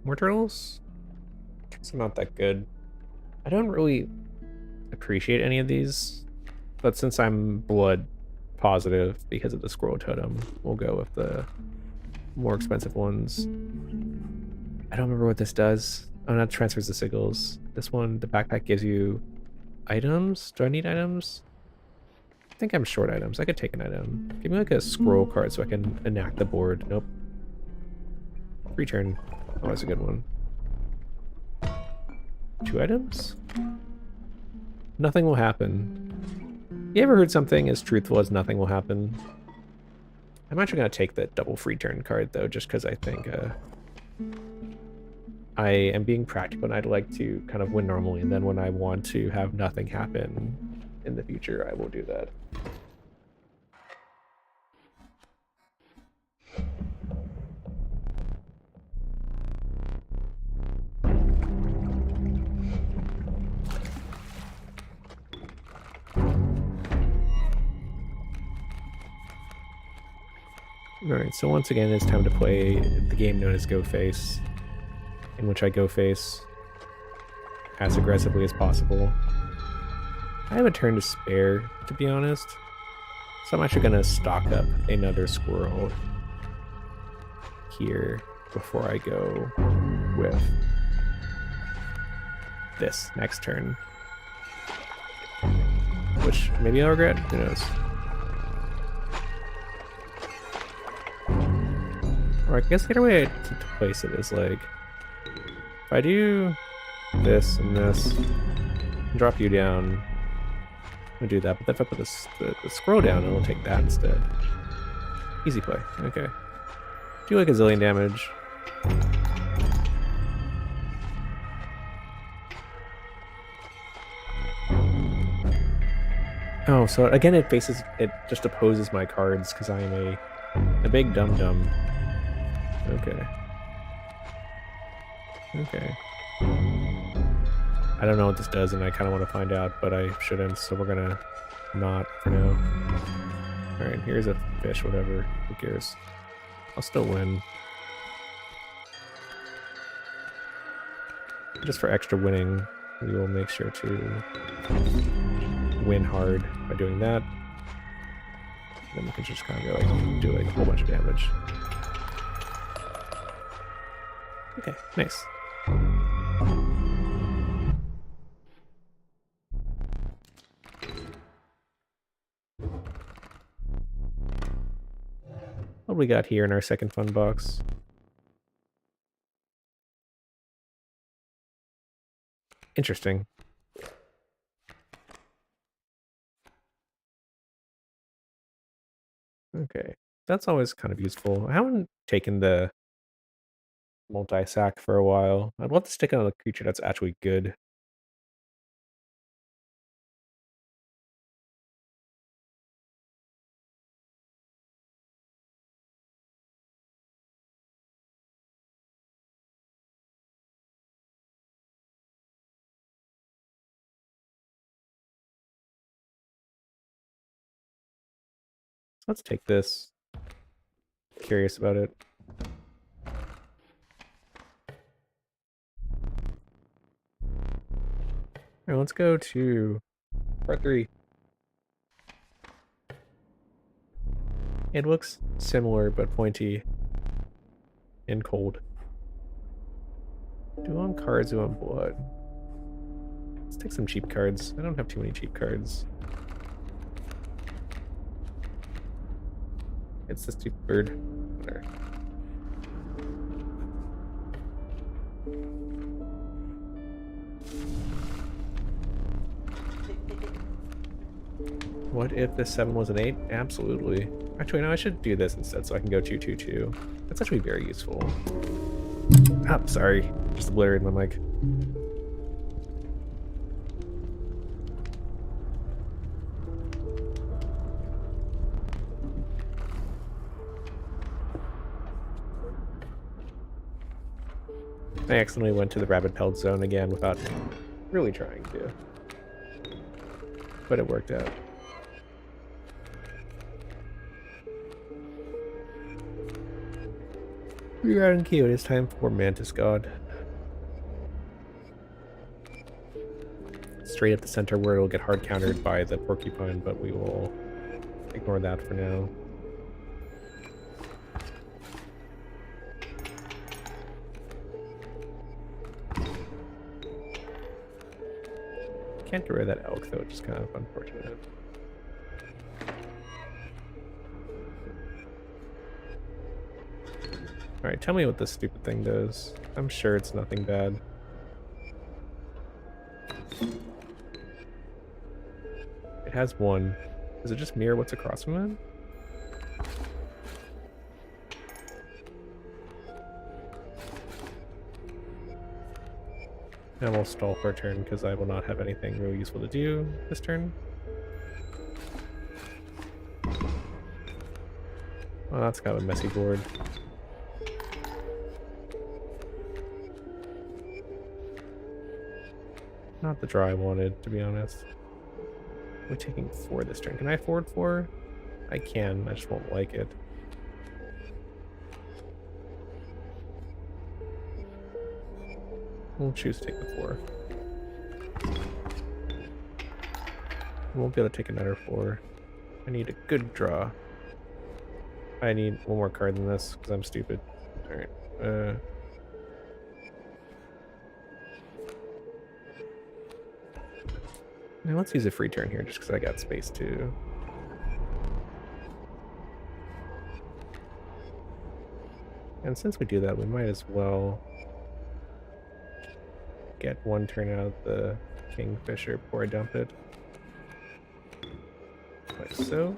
More turtles? Guess I'm not that good. I don't really appreciate any of these, but since I'm blood positive because of the scroll totem, we'll go with the more expensive ones. I don't remember what this does. Oh, that transfers the sigils. This one, the backpack gives you items. Do I need items? I think I'm short items. I could take an item. Give me like a scroll card so I can enact the board. Nope. Return. Oh, that's a good one. 2 items? Nothing will happen. You ever heard something as truthful as nothing will happen? I'm actually going to take the double free turn card, though, just because I think I am being practical and I'd like to kind of win normally, and then when I want to have nothing happen in the future, I will do that. Alright, so once again it's time to play the game known as Go Face, in which I go face as aggressively as possible. I have a turn to spare, to be honest, so I'm actually going to stock up another squirrel here before I go with this next turn. Which maybe I'll regret, who knows. Or I guess the other way to place it is like, if I do this and this, and drop you down, I'll do that, but then if I put the scroll down, it'll take that instead. Easy play, okay. Do like a zillion damage. Oh, so again it just opposes my cards because I am a big dum-dum. Okay. Okay. I don't know what this does and I kind of want to find out, but I shouldn't, so we're gonna not for now. Alright, here's a fish, whatever. Who cares? I'll still win. Just for extra winning, we will make sure to win hard by doing that. Then we can just kind of go like, do like a whole bunch of damage. Okay, nice. What do we got here in our second fun box? Interesting. Okay, that's always kind of useful. I haven't taken the multi-sack for a while. I'd love to stick on a creature that's actually good. Let's take this. Curious about it. Alright, let's go to part 3. It looks similar but pointy and cold. Do I want cards? Do I want blood? Let's take some cheap cards. I don't have too many cheap cards. It's the stupid bird. Whatever. What if this 7 was an 8? Absolutely. Actually, no, I should do this instead so I can go 2/2/2. That's actually very useful. Ah, sorry. Just obliterated my mic. I accidentally went to the rabbit pelt zone again without really trying to. But it worked out. Rerouting queue, it is time for Mantis God. Straight up the center where it'll get hard countered by the porcupine, but we will ignore that for now. Can't get rid of that elk though, which is kind of unfortunate. Alright, tell me what this stupid thing does. I'm sure it's nothing bad. It has 1. Does it just mirror what's across from it? And we'll stall for a turn because I will not have anything really useful to do this turn. Well, that's kind of a messy board. Not the draw I wanted, to be honest. We're taking 4 this turn. Can I afford 4? I can, I just won't like it. We'll choose to take the 4. won't be able to take another 4. I need a good draw. I need one more card than this because I'm stupid. Alright. Now let's use a free turn here just because I got space too. And since we do that, we might as well get one turn out of the Kingfisher before I dump it. Like so.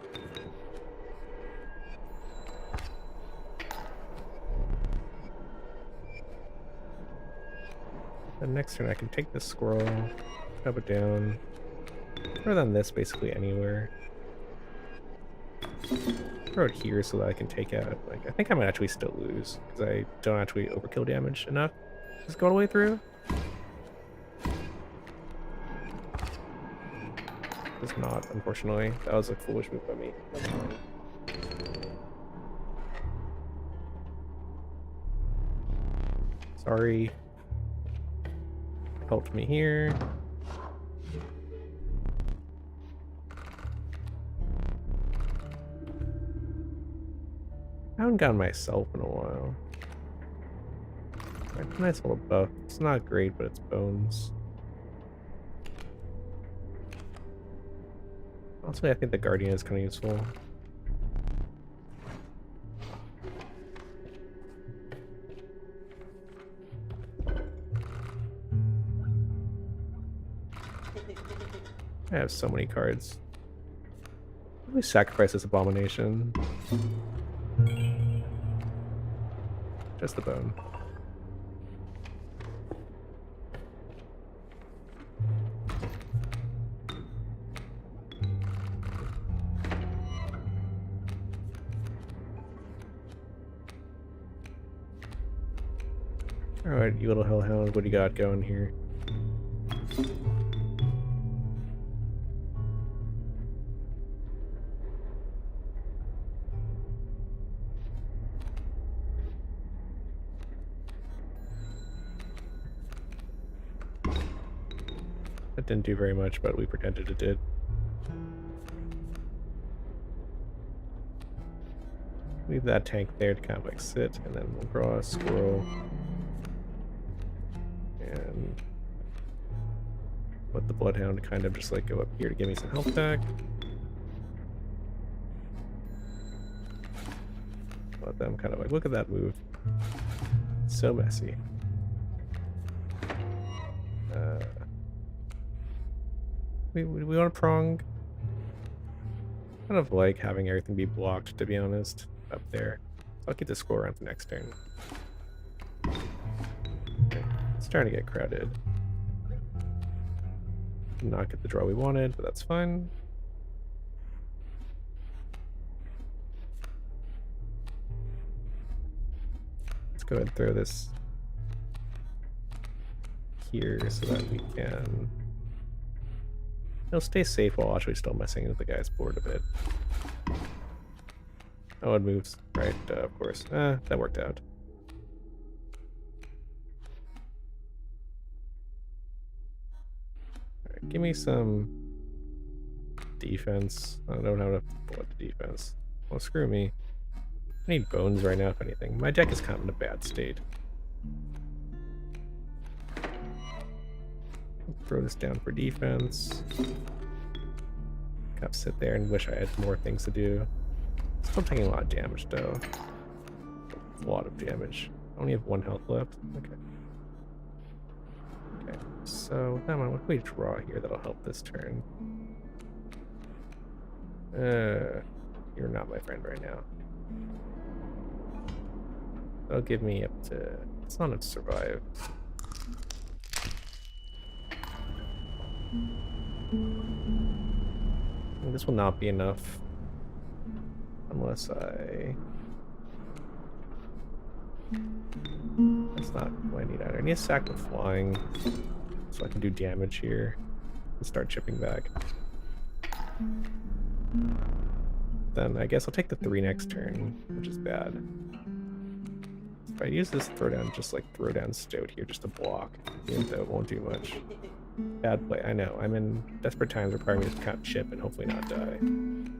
Then next turn I can take this squirrel, chop it down, throw it on this basically anywhere. Throw it here so that I can take out, like, I think I might actually still lose, because I don't actually overkill damage enough. Just go all the way through. Does not, unfortunately. That was a foolish move by me. That's fine. Sorry. Helped me here. I haven't gotten myself in a while. Right, nice little buff. It's not great, but it's bones. Also, I think the Guardian is kind of useful. I have so many cards. Let me sacrifice this abomination. Just the bone. Alright, you little hellhound, what do you got going here? That didn't do very much, but we pretended it did. Leave that tank there to kind of like sit, and then we'll draw a squirrel. And let the Bloodhound kind of just like go up here to give me some health back. Let them kind of like, look at that move. So messy. We want a prong. Kind of like having everything be blocked, to be honest, up there. So I'll keep the score around the next turn. Okay. It's starting to get crowded. Did not get the draw we wanted, but that's fine. Let's go ahead and throw this here so that we can... It'll stay safe while actually still messing with the guy's board a bit. Oh, it moves. Right, of course. That worked out. Alright, give me some defense. I don't have enough blood to defense. Well, screw me. I need bones right now, if anything. My deck is kind of in a bad state. Throw this down for defense. Kind of sit there and wish I had more things to do. Still taking a lot of damage though. A lot of damage. I only have 1 health left. Okay. Okay. So with that one, what can we draw here that'll help this turn? You're not my friend right now. That'll give me up to... It's not enough to survive. This will not be enough unless I... That's not what I need either. I need a sack with flying so I can do damage here and start chipping back. Then I guess I'll take the 3 next turn, which is bad. If I use this throwdown, just like throw down Stout here just to block, even though it won't do much. Bad play. I know. I'm in desperate times requiring me to count chip and hopefully not die. And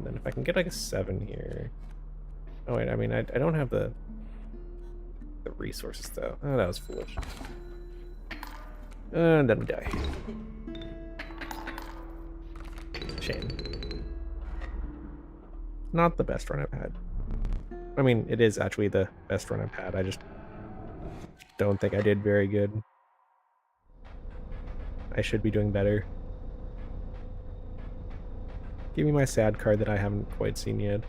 then if I can get like a 7 here. Oh wait, I mean I don't have the resources though. Oh, that was foolish. And then we die. Shame. Not the best run I've had. I mean, it is actually the best run I've had. I just don't think I did very good. I should be doing better. Give me my sad card that I haven't quite seen yet.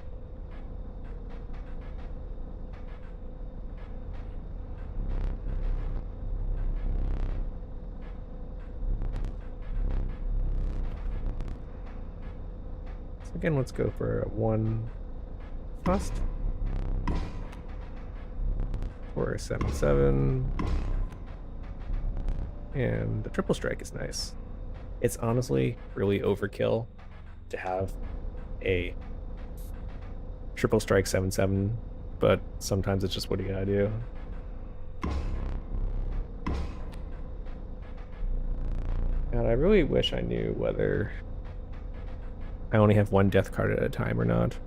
So again, let's go for a 1 first. For a 7/7. And the triple strike is nice. It's honestly really overkill to have a triple strike 7/7, but sometimes it's just what you gotta do. God, I really wish I knew whether I only have 1 death card at a time or not.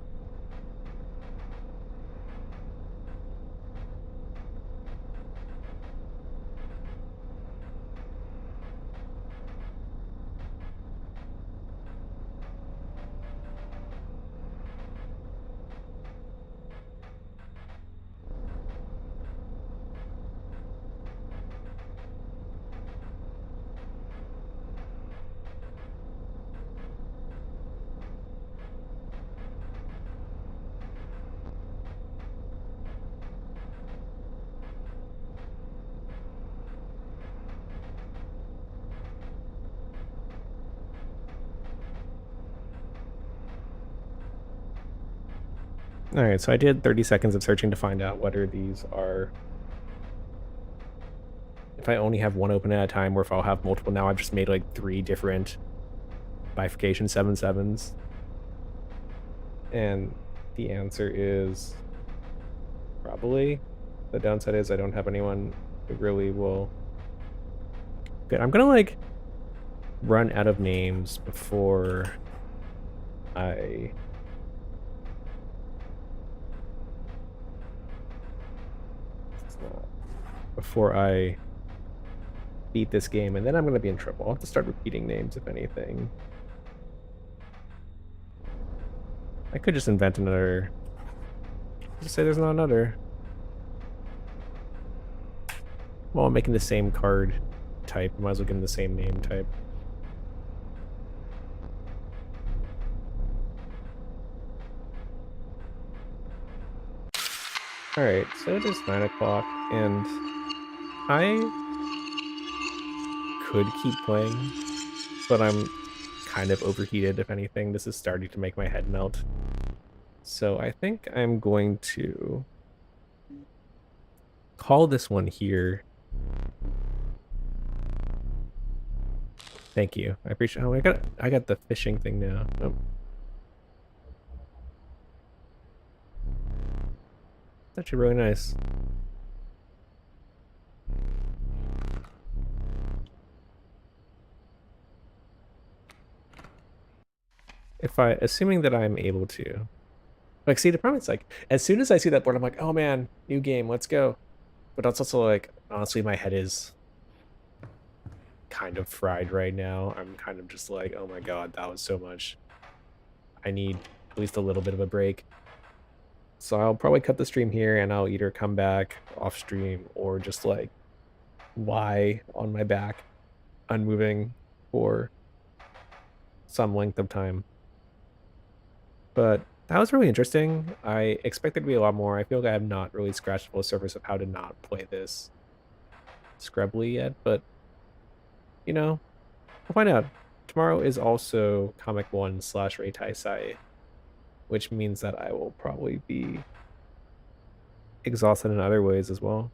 All right, so I did 30 seconds of searching to find out whether these are, if I only have 1 open at a time or if I'll have multiple. Now I've just made like 3 different bifurcation 7/7s. And the answer is probably. The downside is I don't have anyone who really will. Good, I'm gonna like run out of names before I beat this game, and then I'm going to be in trouble. I'll have to start repeating names, if anything. I could just invent another. Just say there's not another. Well, I'm making the same card type. Might as well give them the same name type. Alright, so it is 9 o'clock, and I could keep playing, but I'm kind of overheated, if anything. This is starting to make my head melt. So I think I'm going to call this one here. Thank you. I appreciate. Oh, I got the fishing thing now. Oh. It's actually really nice. Assuming that I'm able to. Like, see, the problem is, like, as soon as I see that board, I'm like, oh man, new game, let's go. But it's also like, honestly, my head is kind of fried right now. I'm kind of just like, oh my god, that was so much. I need at least a little bit of a break. So I'll probably cut the stream here, and I'll either come back off stream or just like lie on my back, unmoving for some length of time. But that was really interesting. I expected to be a lot more. I feel like I have not really scratched the full surface of how to not play this scrubbly yet, but you know, we'll find out. Tomorrow is also Comic 1 / Reitai Sai, which means that I will probably be exhausted in other ways as well.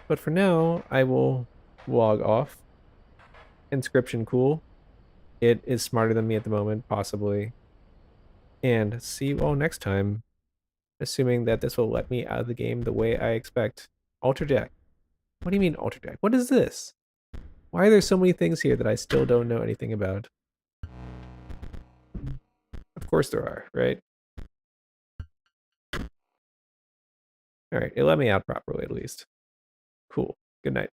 But for now, I will log off. Inscryption cool. It is smarter than me at the moment, possibly. And see you all next time. assuming that this will let me out of the game the way I expect. Alter deck. What do you mean alter deck? What is this? Why are there so many things here that I still don't know anything about? Of course there are, right? All right, it let me out properly at least. Cool. Good night.